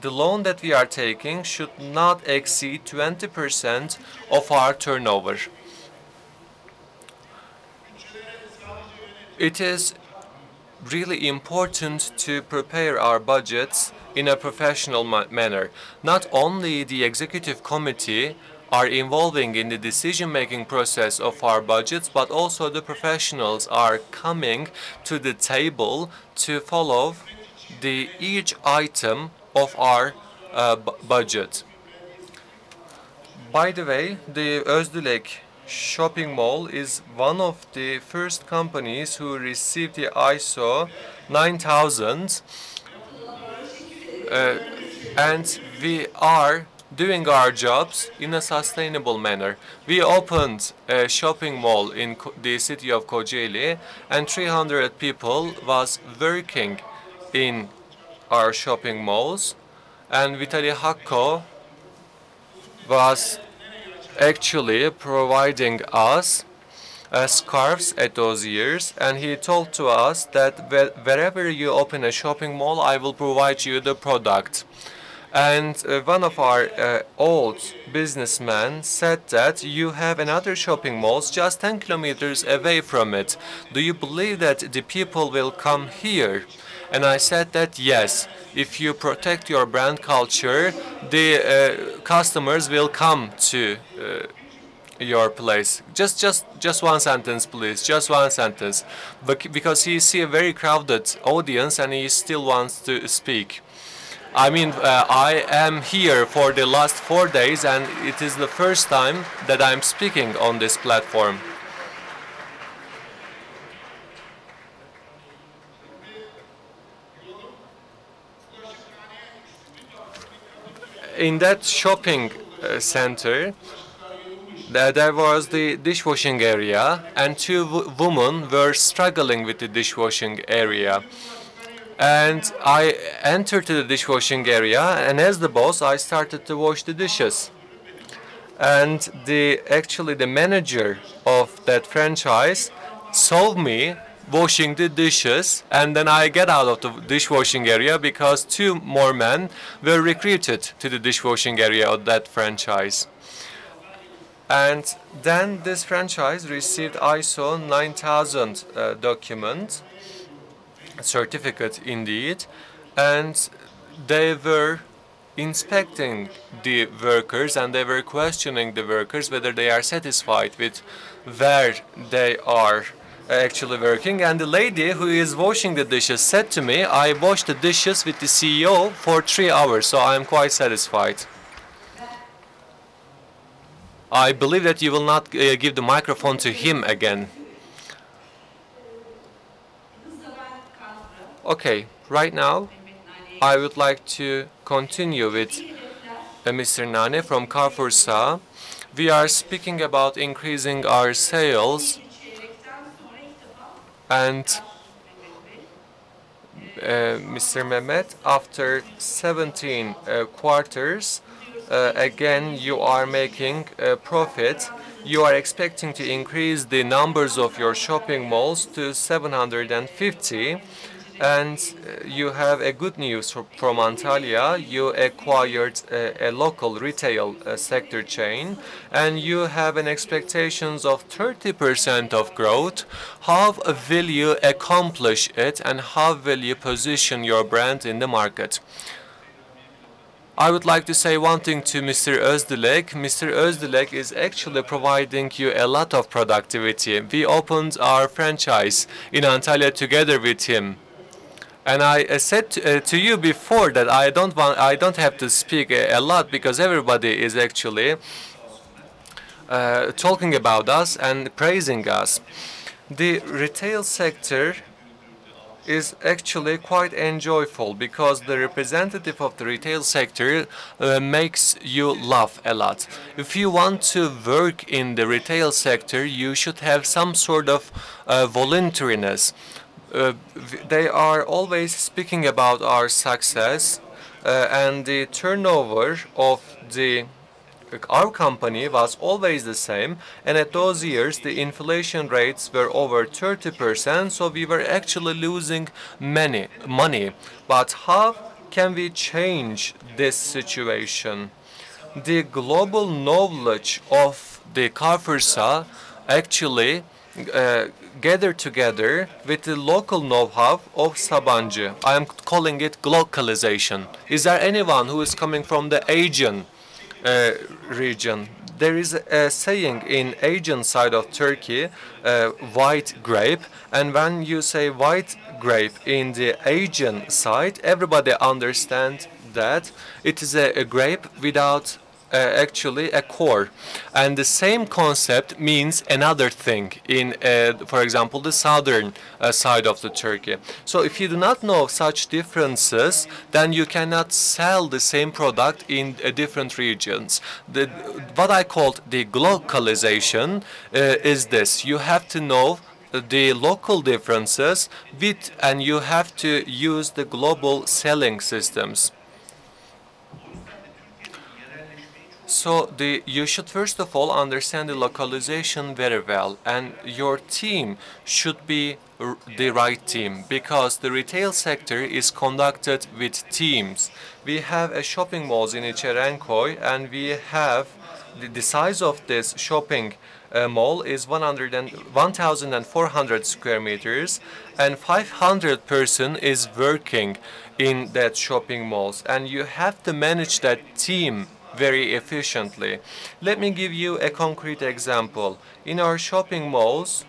the loan that we are taking should not exceed 20% of our turnover. It is really important to prepare our budgets in a professional manner. Not only the executive committee are involving in the decision-making process of our budgets, but also the professionals are coming to the table to follow each item of our budget. By the way, the Özdilek shopping mall is one of the first companies who received the ISO 9000, and we are doing our jobs in a sustainable manner. We opened a shopping mall in the city of Kocaeli, and 300 people was working in our shopping malls, and Vitali Hakko was actually providing us scarves at those years, and he told to us that wherever you open a shopping mall, I will provide you the product. And one of our old businessmen said that you have another shopping mall just 10 kilometers away from it. Do you believe that the people will come here? And I said that yes, if you protect your brand culture, the customers will come to your place. Just one sentence, please. Just one sentence, because he see a very crowded audience and he still wants to speak. I mean, I am here for the last 4 days, and it is the first time that I'm speaking on this platform. In that shopping center, there was the dishwashing area, and two women were struggling with the dishwashing area. And I entered to the dishwashing area, and as the boss, I started to wash the dishes. And actually the manager of that franchise saw me washing the dishes, and then I get out of the dishwashing area because 2 more men were recruited to the dishwashing area of that franchise. And then this franchise received ISO 9000 document, certificate indeed, and they were inspecting the workers, and they were questioning the workers whether they are satisfied with where they are actually working. And the lady who is washing the dishes said to me, I washed the dishes with the CEO for 3 hours, so I am quite satisfied. I believe that you will not give the microphone to him again. Okay, right now I would like to continue with Mr. Nane from Carrefoursa. We are speaking about increasing our sales And Mr. Mehmet, after 17 quarters, again you are making a profit. You are expecting to increase the numbers of your shopping malls to 750, and you have a good news from Antalya. You acquired a local retail sector chain, and you have an expectations of 30% of growth. How will you accomplish it, and how will you position your brand in the market? I would like to say one thing to Mr. Özdilek. Mr. Özdilek is actually providing you a lot of productivity. We opened our franchise in Antalya together with him. And I said to you before that I don't have to speak a lot because everybody is actually talking about us and praising us. The retail sector is actually quite enjoyable because the representative of the retail sector makes you laugh a lot. If you want to work in the retail sector, you should have some sort of voluntariness. They are always speaking about our success, and the turnover of our company was always the same, and at those years the inflation rates were over 30%, so we were actually losing many money. But how can we change this situation? The global knowledge of the Carrefoursa actually gather together with the local know-how of Sabancı. I am calling it glocalization. Is there anyone who is coming from the Aegean region? There is a saying in Aegean side of Turkey, white grape, and when you say white grape in the Aegean side, everybody understands that it is a grape without actually a core, and the same concept means another thing in for example the southern side of the Turkey. So if you do not know such differences, then you cannot sell the same product in different regions. What I called the glocalization is this: you have to know the local differences and you have to use the global selling systems. So you should first of all understand the localization very well, and your team should be the right team, because the retail sector is conducted with teams. We have a shopping malls in Içerenköy, and we have the size of this shopping mall is 1,400 square meters, and 500 person is working in that shopping malls, and you have to manage that team very efficiently. Let me give you a concrete example. In our shopping malls,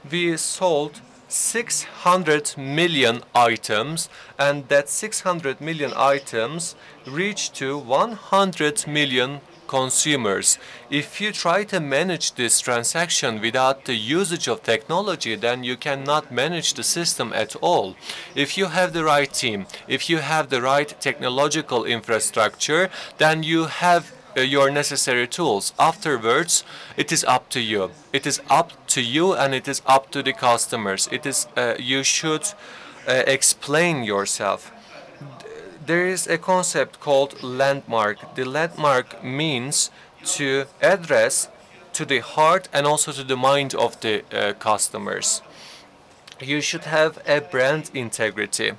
we sold 600 million items, and that 600 million items reached to 100 million consumers. If you try to manage this transaction without the usage of technology, then you cannot manage the system at all. If you have the right team, if you have the right technological infrastructure, then you have your necessary tools. Afterwards, it is up to you. It is up to you, and it is up to the customers. It is you should explain yourself. There is a concept called landmark. The landmark means to address to the heart and also to the mind of the customers. You should have a brand integrity.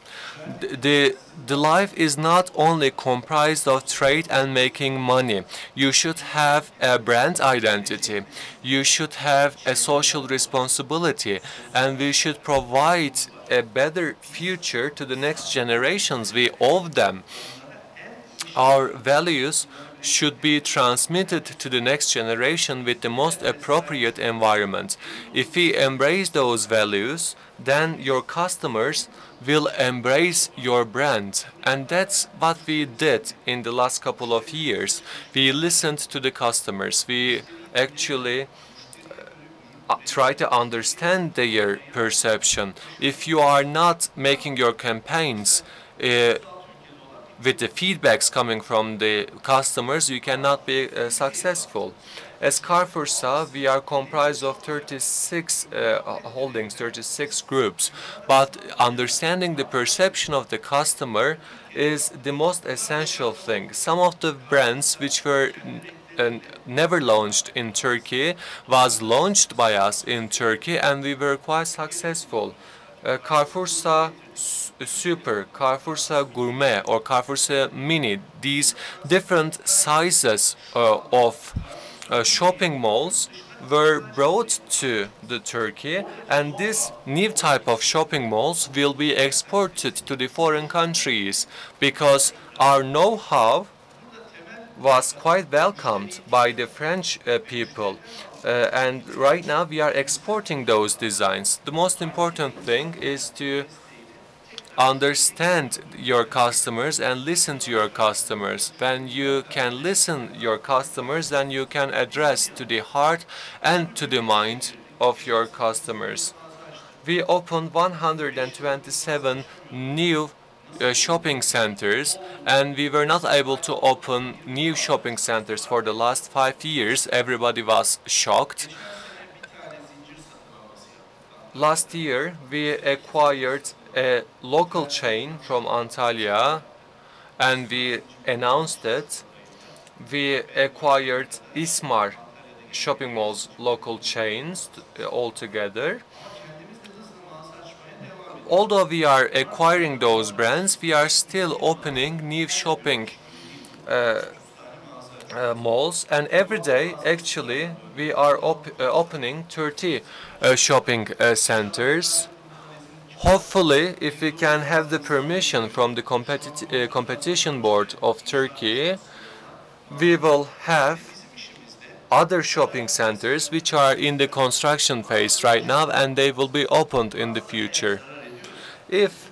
The life is not only comprised of trade and making money. You should have a brand identity. You should have a social responsibility, and we should provide a better future to the next generations. We owe them. Our values should be transmitted to the next generation with the most appropriate environment. If we embrace those values, then your customers will embrace your brand. And that's what we did in the last couple of years. We listened to the customers. We actually try to understand their perception. If you are not making your campaigns with the feedbacks coming from the customers, you cannot be successful. As Carrefoursa, we are comprised of 36 holdings, 36 groups, but understanding the perception of the customer is the most essential thing. Some of the brands which were never launched in Turkey was launched by us in Turkey, and we were quite successful. Carrefoursa Super, Carrefoursa Gourmet, or Carrefoursa Mini, these different sizes of shopping malls were brought to the Turkey, and this new type of shopping malls will be exported to the foreign countries because our know-how was quite welcomed by the French people. And right now we are exporting those designs. The most important thing is to understand your customers and listen to your customers. When you can listen your customers, then you can address to the heart and to the mind of your customers. We opened 127 new shopping centers, and we were not able to open new shopping centers for the last 5 years. Everybody was shocked. Last year, we acquired a local chain from Antalya, and we announced it. We acquired Ismar shopping malls local chains altogether. Although we are acquiring those brands, we are still opening new shopping malls, and every day actually we are opening 30 shopping centers. Hopefully, if we can have the permission from the competition board of Turkey, we will have other shopping centers which are in the construction phase right now, and they will be opened in the future. If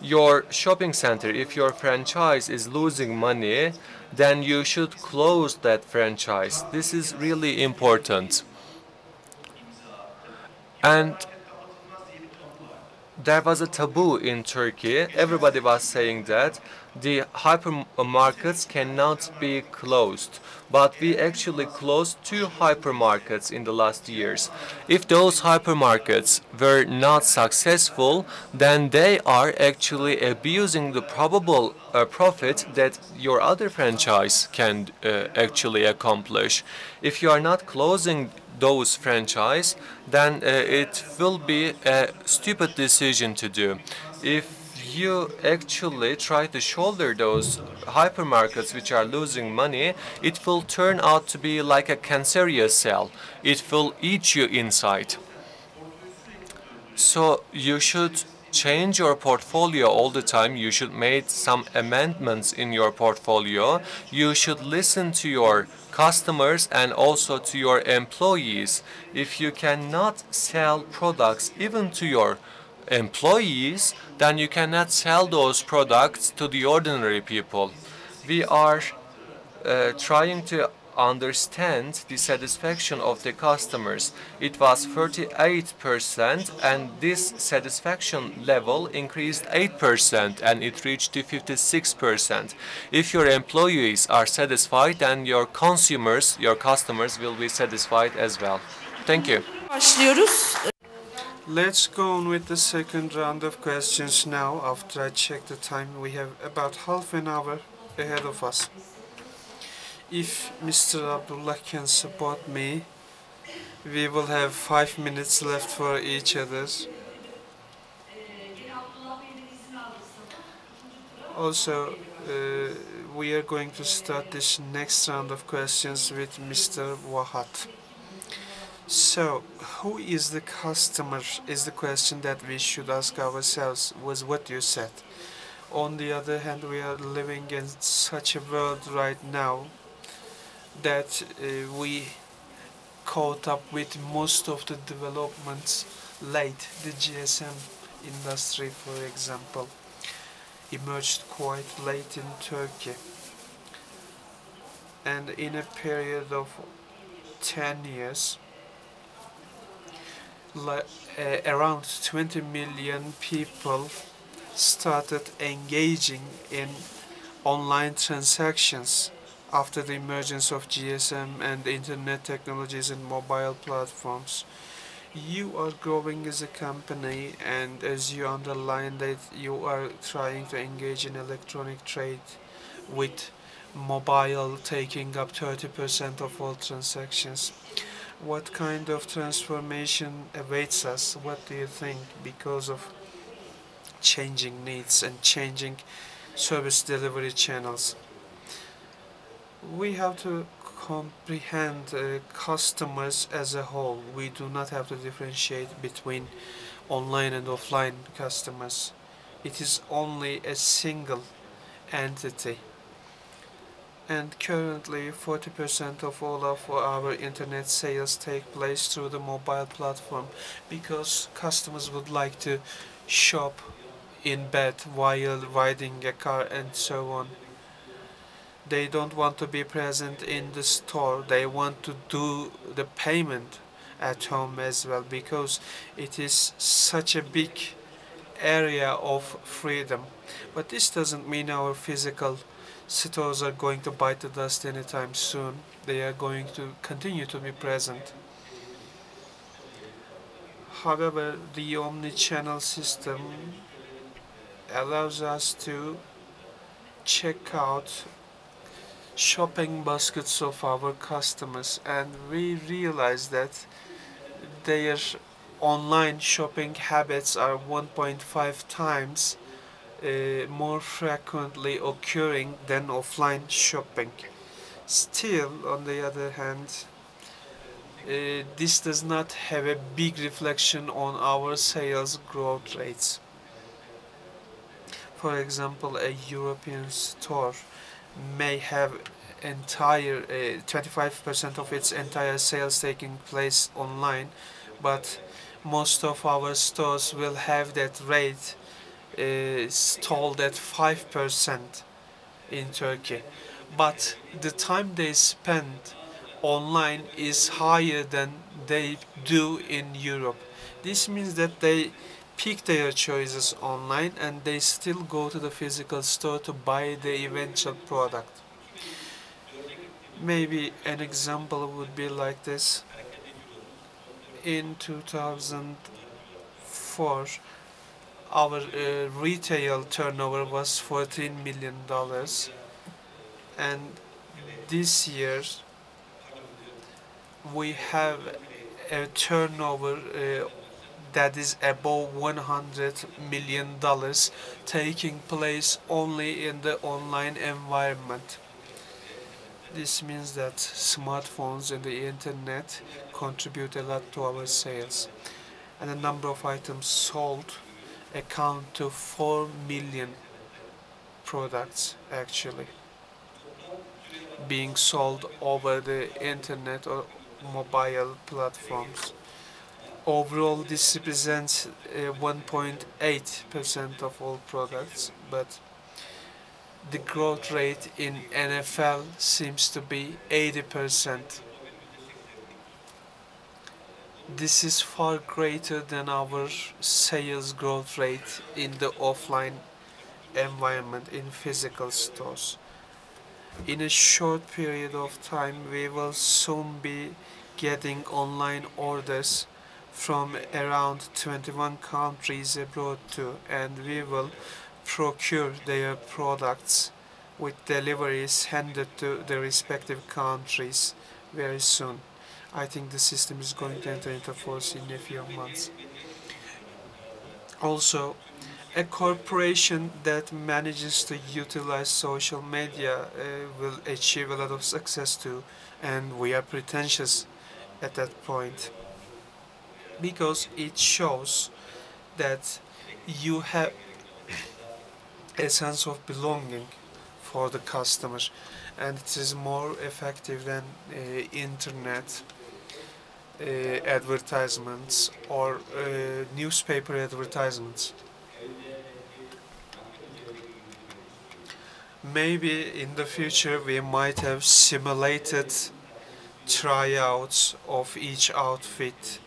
your shopping center, if your franchise is losing money, then you should close that franchise. This is really important. And there was a taboo in Turkey. Everybody was saying that the hypermarkets cannot be closed. But we actually closed 2 hypermarkets in the last years. If those hypermarkets were not successful, then they are actually abusing the probable profit that your other franchise can actually accomplish. If you are not closing those franchise, then it will be a stupid decision to do. If you actually try to shoulder those hypermarkets which are losing money, it will turn out to be like a cancerous cell. It will eat you inside. So you should change your portfolio all the time. You should make some amendments in your portfolio. You should listen to your customers and also to your employees. If you cannot sell products even to your employees, then you cannot sell those products to the ordinary people. We are trying to understand the satisfaction of the customers. It was 38%, and this satisfaction level increased 8%, and it reached to 56%. If your employees are satisfied, then your consumers, your customers will be satisfied as well. Thank you. Başlıyoruz. Let's go on with the second round of questions now. After I check the time, we have about half an hour ahead of us. If Mr. Abdullah can support me, we will have 5 minutes left for each other. Also, we are going to start this next round of questions with Mr. Vahap. So, who is the customer is the question that we should ask ourselves, was what you said. On the other hand, we are living in such a world right now that we caught up with most of the developments late. The GSM industry, for example, emerged quite late in Turkey, and in a period of 10 years, around 20 million people started engaging in online transactions after the emergence of GSM and internet technologies and mobile platforms. You are growing as a company, and as you underline that you are trying to engage in electronic trade with mobile taking up 30% of all transactions. What kind of transformation awaits us? What do you think, because of changing needs and changing service delivery channels? We have to comprehend customers as a whole. We do not have to differentiate between online and offline customers. It is only a single entity. And currently 40% of all of our internet sales take place through the mobile platform, because customers would like to shop in bed while riding a car and so on. They don't want to be present in the store. They want to do the payment at home as well, because it is such a big area of freedom. But this doesn't mean our physical stores are going to bite the dust anytime soon. They are going to continue to be present. However, the omni-channel system allows us to check out shopping baskets of our customers, and we realize that their online shopping habits are 1.5 times more frequently occurring than offline shopping. Still, on the other hand, this does not have a big reflection on our sales growth rates. For example, a European store may have entire 25% of its entire sales taking place online, but most of our stores will have that rate stalled at 5% in Turkey. But the time they spend online is higher than they do in Europe. This means that they pick their choices online and they still go to the physical store to buy the eventual product. Maybe an example would be like this. In 2004, our retail turnover was $14 million, and this year we have a turnover that is above $100 million taking place only in the online environment. This means that smartphones and the internet contribute a lot to our sales, and the number of items sold account to 4 million products actually being sold over the internet or mobile platforms. Overall, this represents 1.8% of all products, but the growth rate in NFL seems to be 80%. This is far greater than our sales growth rate in the offline environment in physical stores. In a short period of time, we will soon be getting online orders from around 21 countries abroad too, and we will procure their products with deliveries handed to the respective countries very soon. I think the system is going to enter into force in a few months. Also, a corporation that manages to utilize social media will achieve a lot of success too, and we are pretentious at that point, because it shows that you have a sense of belonging for the customer, and it is more effective than internet advertisements or newspaper advertisements. Maybe in the future we might have simulated tryouts of each outfit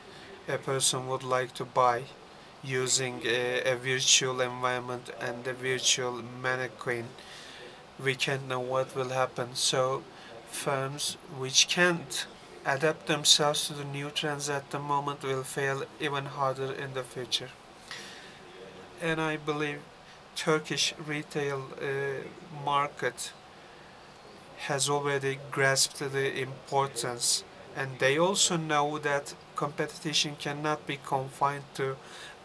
a person would like to buy using a virtual environment and a virtual mannequin we can't know what will happen. So firms which can't adapt themselves to the new trends at the moment will fail even harder in the future. And I believe Turkish retail market has already grasped the importance, and they also know that competition cannot be confined to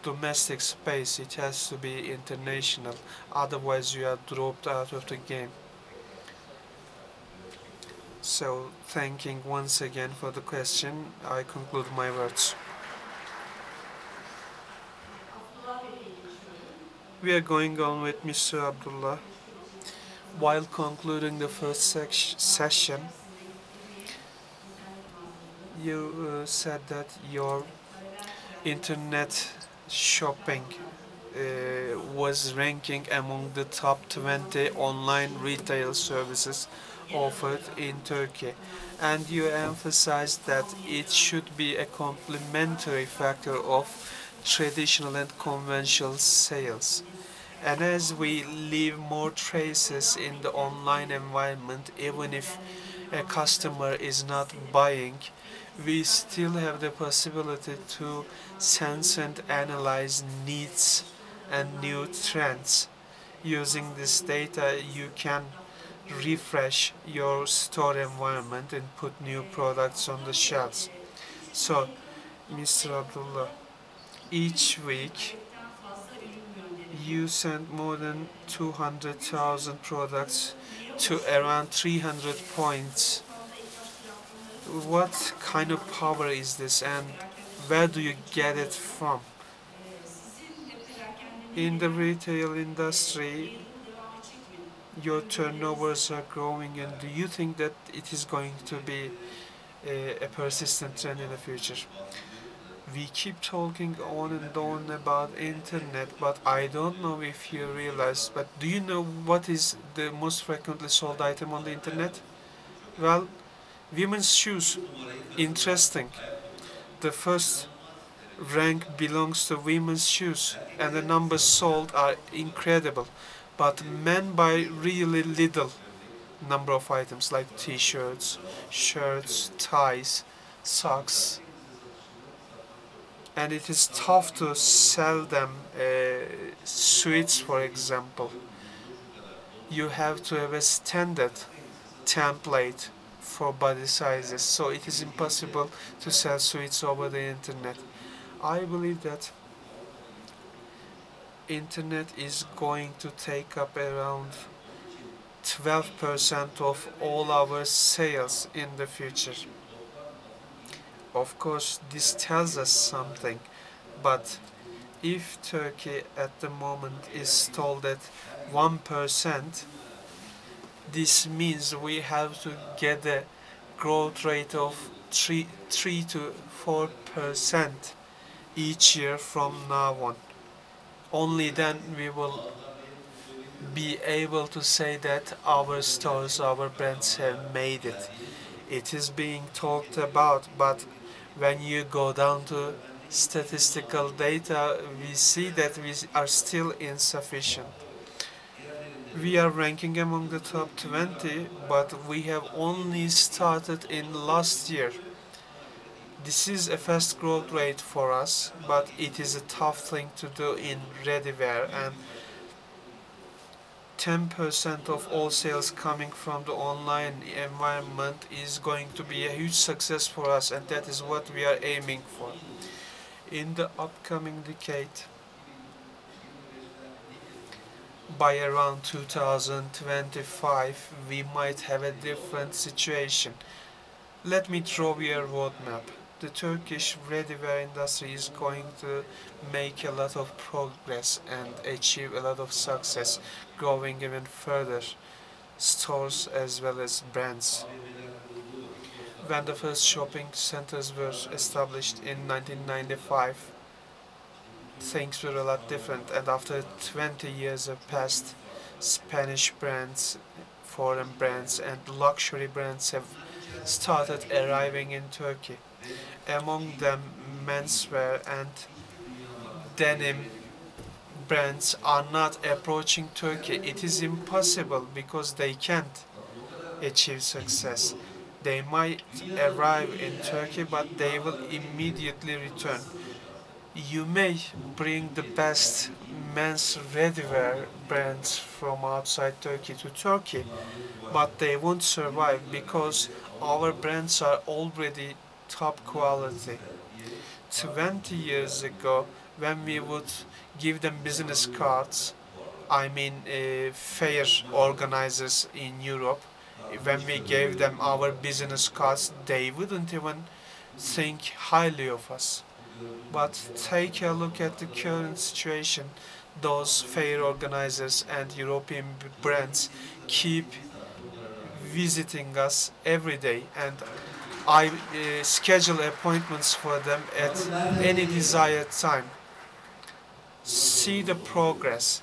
domestic space. It has to be international, otherwise you are dropped out of the game. So thanking once again for the question, I conclude my words. We are going on with Mr. Abdullah. While concluding the first session, you said that your internet shopping was ranking among the top 20 online retail services offered in Turkey, and you emphasized that it should be a complementary factor of traditional and conventional sales. And as we leave more traces in the online environment, even if a customer is not buying, we still have the possibility to sense and analyze needs and new trends. Using this data, you can refresh your store environment and put new products on the shelves. So, Mr. Abdullah, each week you send more than 200,000 products to around 300 points. What kind of power is this, and where do you get it from? In the retail industry, your turnovers are growing, and do you think that it is going to be a persistent trend in the future? We keep talking on and on about internet, but I don't know if you realize, but do you know what is the most frequently sold item on the internet? Well, women's shoes. Interesting. The first rank belongs to women's shoes, and the numbers sold are incredible. But men buy really little number of items like t-shirts, shirts, ties, socks, and it is tough to sell them sweets, for example. You have to have a standard template for body sizes, so it is impossible to sell sweets over the internet. I believe that internet is going to take up around 12% of all our sales in the future. Of course, this tells us something, but if Turkey at the moment is told at 1%, this means we have to get a growth rate of 3 to 4% each year from now on. Only then we will be able to say that our stores, our brands have made it. It is being talked about, but when you go down to statistical data, we see that we are still insufficient. We are ranking among the top 20, but we have only started in last year. This is a fast growth rate for us, but it is a tough thing to do in readywear, and 10% of all sales coming from the online environment is going to be a huge success for us, and that is what we are aiming for. In the upcoming decade, by around 2025, we might have a different situation. Let me draw you a roadmap. The Turkish readywear industry is going to make a lot of progress and achieve a lot of success, growing even further, stores as well as brands. When the first shopping centers were established in 1995, things were a lot different, and after 20 years have passed, Spanish brands, foreign brands, and luxury brands have started arriving in Turkey. Among them, menswear and denim brands are not approaching Turkey. It is impossible because they can't achieve success. They might arrive in Turkey, but they will immediately return. You may bring the best men's ready-wear brands from outside Turkey to Turkey, but they won't survive because our brands are already top quality. 20 years ago, when we would give them business cards, I mean fair organizers in Europe, when we gave them our business cards, they wouldn't even think highly of us. But take a look at the current situation. Those fair organizers and European brands keep visiting us every day, and I schedule appointments for them at any desired time. See the progress.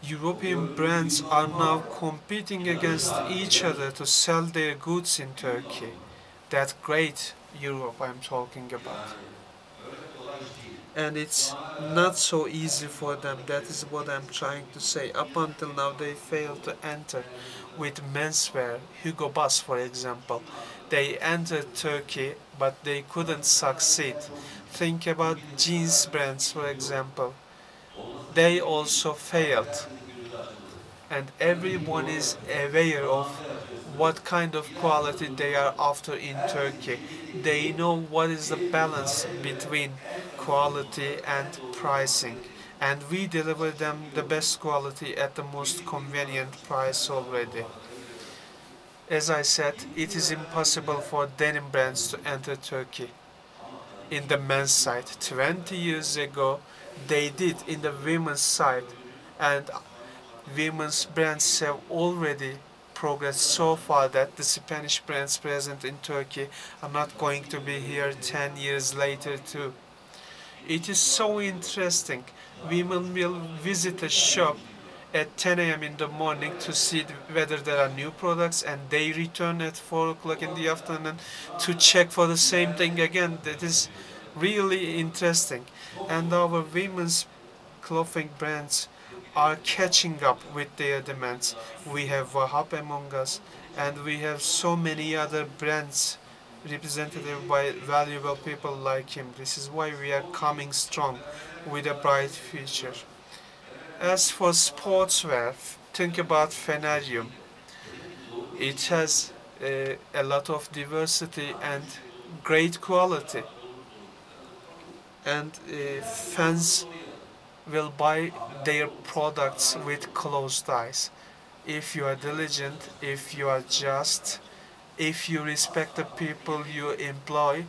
European brands are now competing against each other to sell their goods in Turkey. That great Europe I'm talking about. And it's not so easy for them. That is what I'm trying to say. Up until now, they failed to enter with menswear. Hugo Boss, for example. They entered Turkey, but they couldn't succeed. Think about jeans brands, for example. They also failed. And everyone is aware of what kind of quality they are after in Turkey. They know what is the balance between quality and pricing, and we deliver them the best quality at the most convenient price already. As I said, it is impossible for denim brands to enter Turkey in the men's side. 20 years ago, they did in the women's side, and women's brands have already progressed so far that the Spanish brands present in Turkey are not going to be here 10 years later too. It is so interesting. Women will visit a shop at 10 a.m. in the morning to see whether there are new products, and they return at 4 o'clock in the afternoon to check for the same thing again. That is really interesting. And our women's clothing brands are catching up with their demands. We have Vahap among us, and we have so many other brands represented by valuable people like him. This is why we are coming strong with a bright future. As for sportswear, think about Feneryum. It has a lot of diversity and great quality, and fans will buy their products with closed eyes. If you are diligent, if you are just, if you respect the people you employ,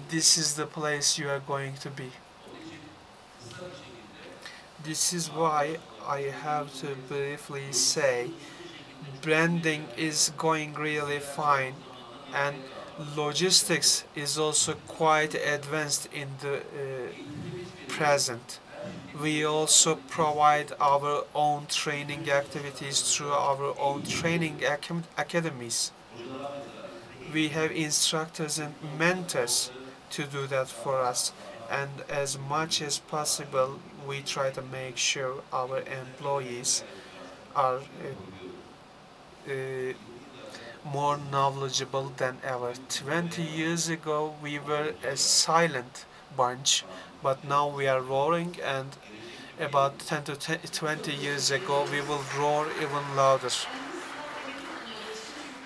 this is the place you are going to be. This is why I have to briefly say branding is going really fine, and logistics is also quite advanced in the present. We also provide our own training activities through our own training academies. We have instructors and mentors to do that for us, and as much as possible we try to make sure our employees are more knowledgeable than ever. 20 years ago we were a silent bunch, but now we are roaring, and about 10 to 20 years ago we will roar even louder.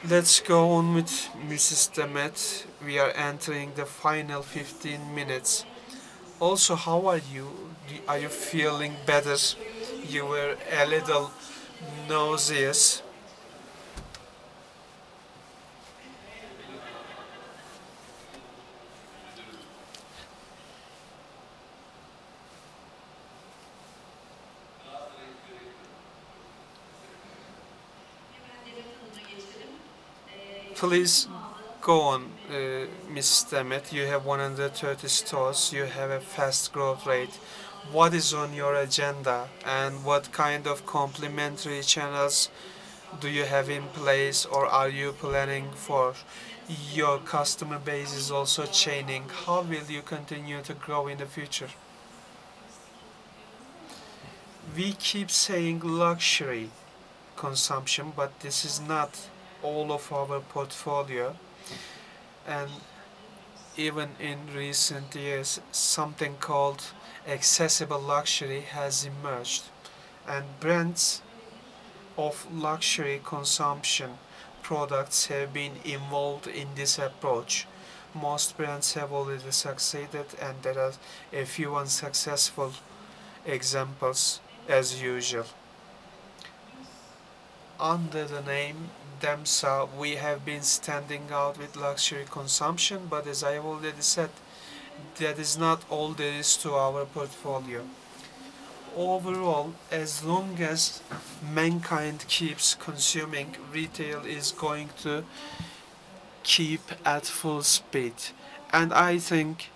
Let's go on with Mrs. Demet. We are entering the final 15 minutes. Also, how are you? Are you feeling better? You were a little nauseous. Please go on, Mrs. Demet. You have 130 stores, you have a fast growth rate. What is on your agenda, and what kind of complementary channels do you have in place or are you planning for? your customer base is also changing. How will you continue to grow in the future? We keep saying luxury consumption, but this is not all of our portfolio. And even in recent years, something called accessible luxury has emerged. And brands of luxury consumption products have been involved in this approach. Most brands have already succeeded, and there are a few unsuccessful examples as usual. Under the name Demsa, we have been standing out with luxury consumption, but as I have already said, that is not all there is to our portfolio. Overall, as long as mankind keeps consuming, retail is going to keep at full speed. And I think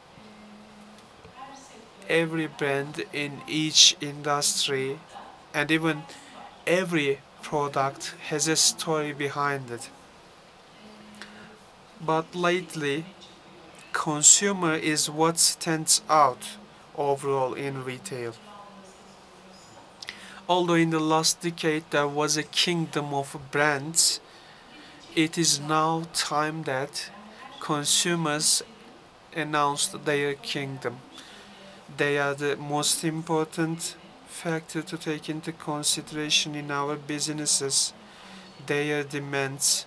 every brand in each industry and even every product has a story behind it. But lately, consumer is what stands out overall in retail. Although in the last decade there was a kingdom of brands, it is now time that consumers announced their kingdom. They are the most important factor to take into consideration in our businesses. Their demands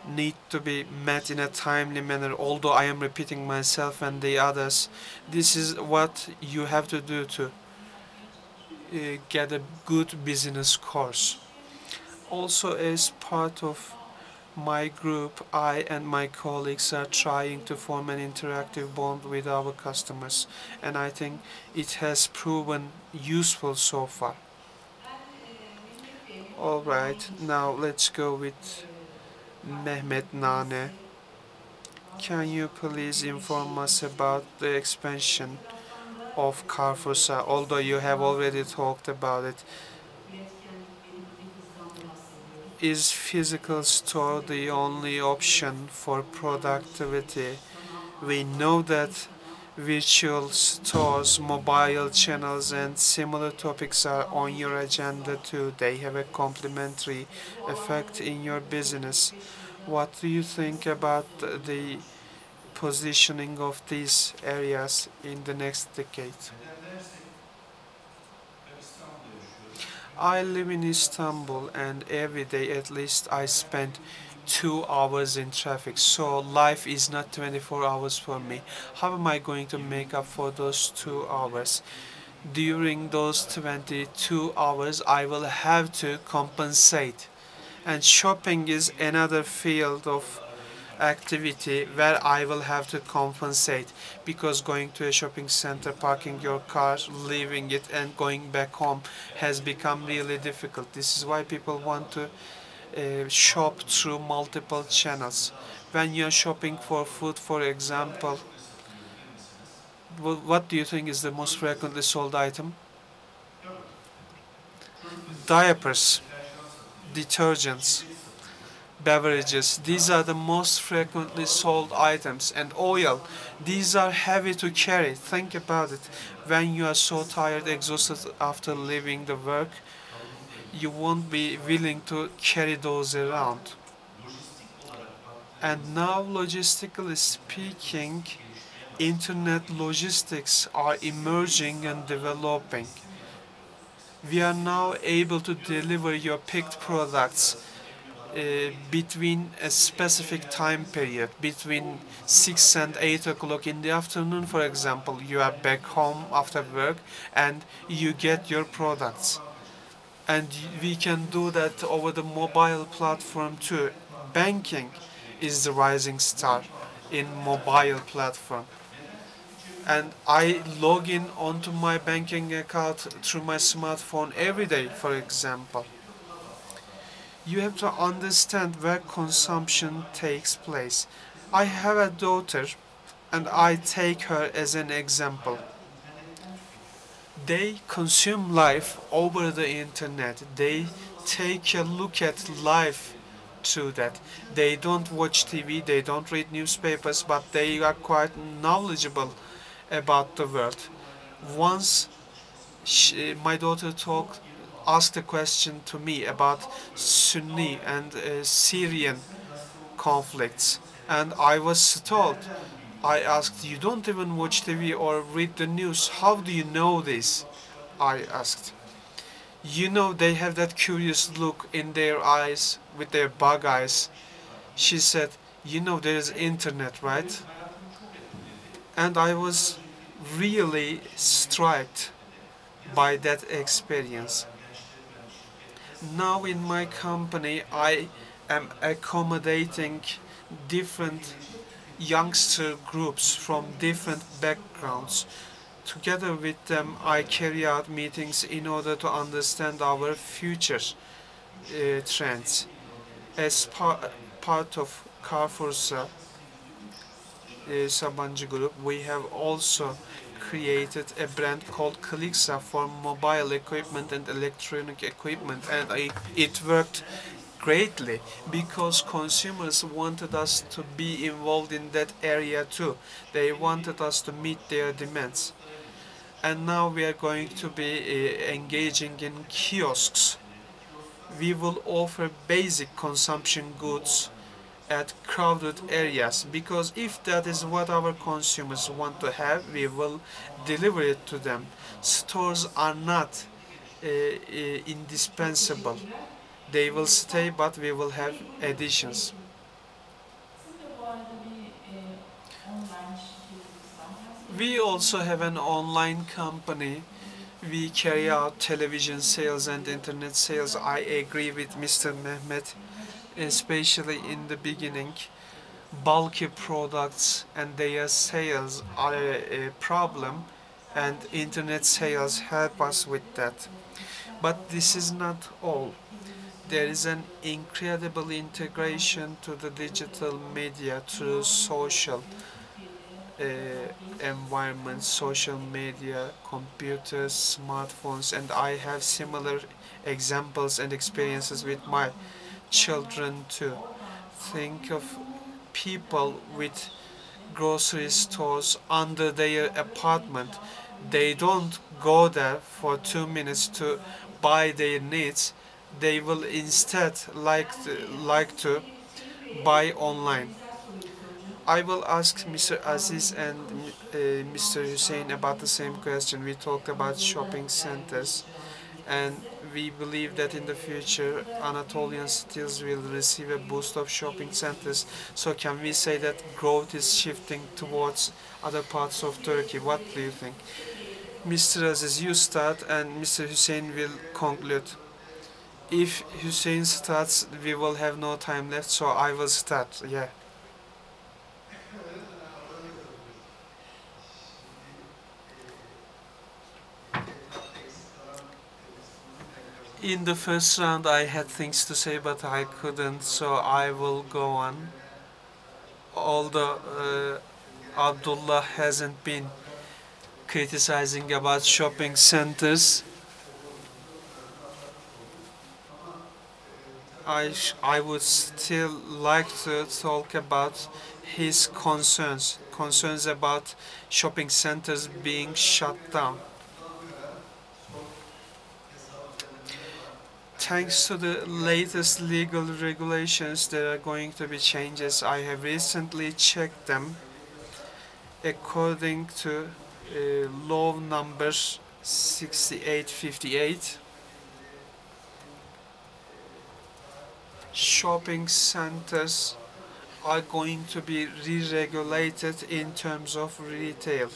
need to be met in a timely manner, although I am repeating myself and the others. This is what you have to do to get a good business course. Also, as part of my group, I and my colleagues are trying to form an interactive bond with our customers, and I think it has proven useful so far. Alright, now let's go with Mehmet Nane. Can you please inform us about the expansion of Carrefoursa, although you have already talked about it? Is physical store the only option for productivity? We know that virtual stores, mobile channels, and similar topics are on your agenda too. They have a complementary effect in your business. What do you think about the positioning of these areas in the next decade? I live in Istanbul, and every day at least I spend 2 hours in traffic, so life is not 24 hours for me. How am I going to make up for those 2 hours? During those 22 hours, I will have to compensate. And shopping is another field of activity where I will have to compensate, because going to a shopping center, parking your car, leaving it, and going back home has become really difficult. This is why people want to shop through multiple channels. When you're shopping for food, for example, what do you think is the most frequently sold item? Diapers, detergents, beverages. These are the most frequently sold items. And oil. These are heavy to carry. Think about it. When you are so tired, exhausted after leaving the work, you won't be willing to carry those around. And now, logistically speaking, internet logistics are emerging and developing. We are now able to deliver your picked products between a specific time period, between 6 and 8 o'clock in the afternoon, for example. You are back home after work and you get your products. And we can do that over the mobile platform too. Banking is the rising star in mobile platform. And I log in onto my banking account through my smartphone every day, for example. You have to understand where consumption takes place. I have a daughter and I take her as an example. They consume life over the internet. They take a look at life true that they don't watch TV, they don't read newspapers, but they are quite knowledgeable about the world. Once my daughter asked a question to me about Sunni and Syrian conflicts, and I was told, I asked, you don't even watch TV or read the news, how do you know this? I asked. You know, they have that curious look in their eyes with their bug eyes. She said, you know, there is internet, right? And I was really struck by that experience. Now in my company, I am accommodating different youngster groups from different backgrounds. Together with them, I carry out meetings in order to understand our future trends. As part of Carrefoursa, Sabancı group, we have also created a brand called Kiğılı for mobile equipment and electronic equipment, and it worked greatly because consumers wanted us to be involved in that area too. They wanted us to meet their demands. And now we are going to be engaging in kiosks. We will offer basic consumption goods at crowded areas, because if that is what our consumers want to have, we will deliver it to them. Stores are not indispensable. They will stay, but we will have additions. We also have an online company. We carry out television sales and internet sales. I agree with Mr. Mehmet, especially in the beginning. Bulky products and their sales are a problem, and internet sales help us with that. But this is not all. There is an incredible integration to the digital media through social environment, social media, computers, smartphones, and I have similar examples and experiences with my children too. Think of people with grocery stores under their apartment. They don't go there for 2 minutes to buy their needs. They will instead like to buy online. I will ask Mr. Aziz and Mr. Hüseyin about the same question. We talked about shopping centers, and we believe that in the future Anatolian cities will receive a boost of shopping centers. So can we say that growth is shifting towards other parts of Turkey? What do you think? Mr. Aziz, you start and Mr. Hüseyin will conclude. If Hüseyin starts, we will have no time left, so I will start. Yeah. In the first round I had things to say, but I couldn't, so I will go on. Although Abdullah hasn't been criticizing about shopping centers, I would still like to talk about his concerns about shopping centers being shut down. Thanks to the latest legal regulations, there are going to be changes. I have recently checked them. According to law number 6858, shopping centers are going to be re-regulated in terms of retail.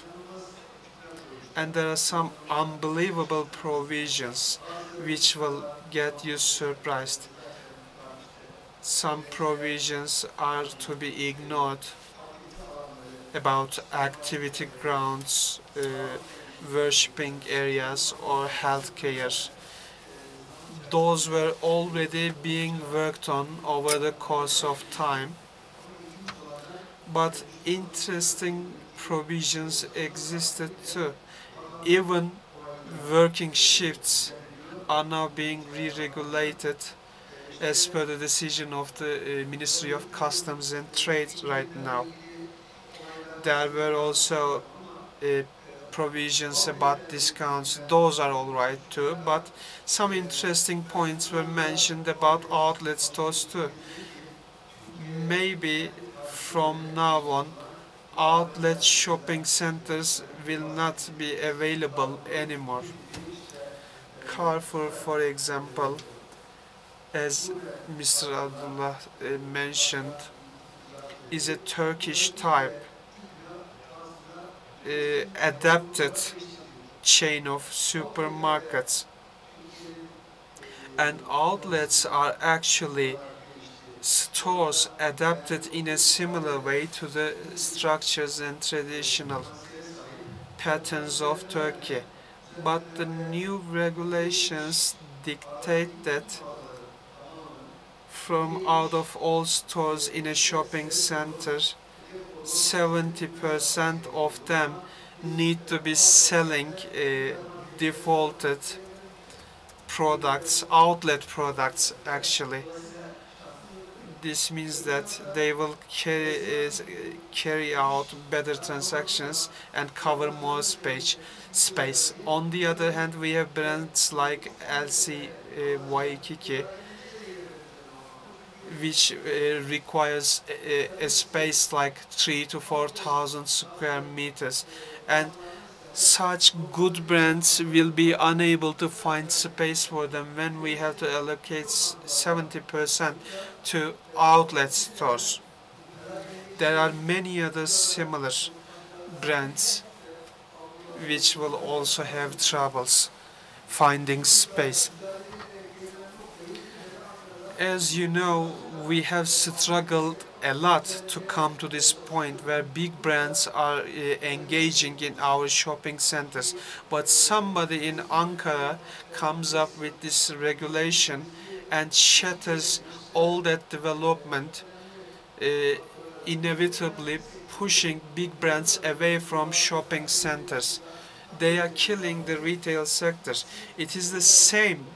And there are some unbelievable provisions which will get you surprised. Some provisions are to be ignored about activity grounds, worshipping areas, or healthcare. Those were already being worked on over the course of time. But interesting provisions existed too. Even working shifts are now being re-regulated as per the decision of the Ministry of Customs and Trade right now. There were also provisions about discounts. Those are all right too, but some interesting points were mentioned about outlet stores too. Maybe from now on, outlet shopping centers will not be available anymore. Carrefour, for example, as Mr. Abdullah mentioned, is a Turkish type adapted chain of supermarkets, and outlets are actually stores adapted in a similar way to the structures and traditional patterns of Turkey. But the new regulations dictate that from out of all stores in a shopping center, 70% of them need to be selling defaulted products, outlet products actually. This means that they will carry out better transactions and cover more space. On the other hand, we have brands like LC Waikiki, which requires a space like 3 to 4,000 square meters, and such good brands will be unable to find space for them when we have to allocate 70% to outlet stores. There are many other similar brands which will also have troubles finding space. As you know, we have struggled a lot to come to this point where big brands are engaging in our shopping centers. But somebody in Ankara comes up with this regulation and shatters all that development, inevitably pushing big brands away from shopping centers. They are killing the retail sectors. It is the same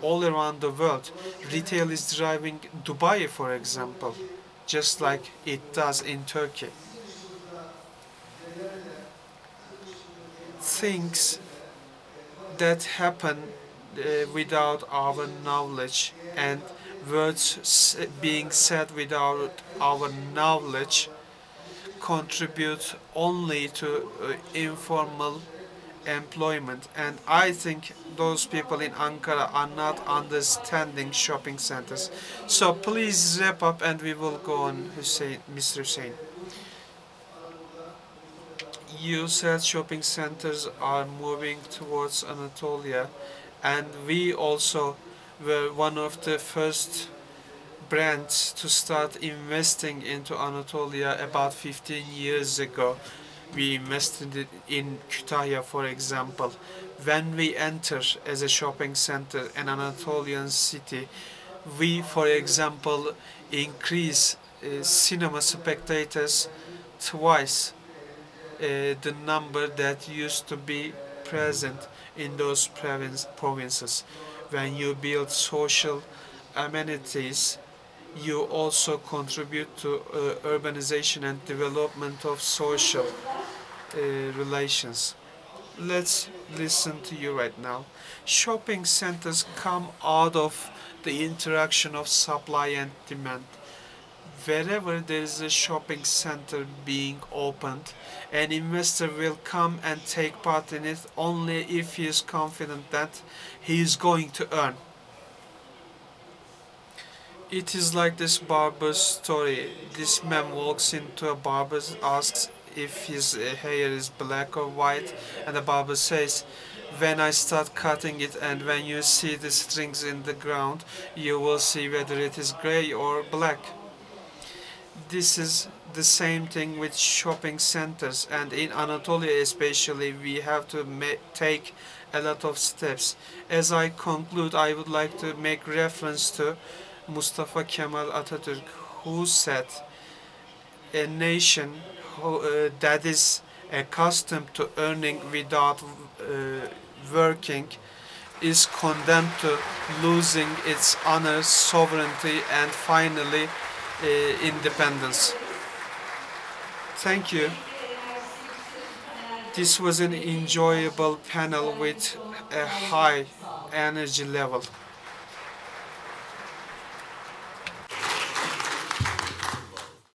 all around the world. Retail is driving Dubai, for example, just like it does in Turkey. Things that happen without our knowledge and words being said without our knowledge contribute only to informal employment, and I think those people in Ankara are not understanding shopping centers. So please wrap up and we will go on, Hüseyin, Mr. Hüseyin. You said shopping centers are moving towards Anatolia, and we also were one of the first brands to start investing into Anatolia about 15 years ago. We invested in Kütahya, for example. When we enter as a shopping center, an Anatolian city, we, for example, increase cinema spectators twice the number that used to be present in those provinces. When you build social amenities, you also contribute to urbanization and development of social relations. Let's listen to you right now. Shopping centers come out of the interaction of supply and demand. Wherever there is a shopping center being opened, an investor will come and take part in it only if he is confident that he is going to earn. It is like this barber's story. This man walks into a barber, asks if his hair is black or white, and the barber says, when I start cutting it and when you see the strings in the ground, you will see whether it is gray or black. This is the same thing with shopping centers, and in Anatolia especially we have to take a lot of steps. As I conclude, I would like to make reference to Mustafa Kemal Atatürk, who said a nation that is accustomed to earning without working is condemned to losing its honor, sovereignty, and finally independence. Thank you. This was an enjoyable panel with a high energy level.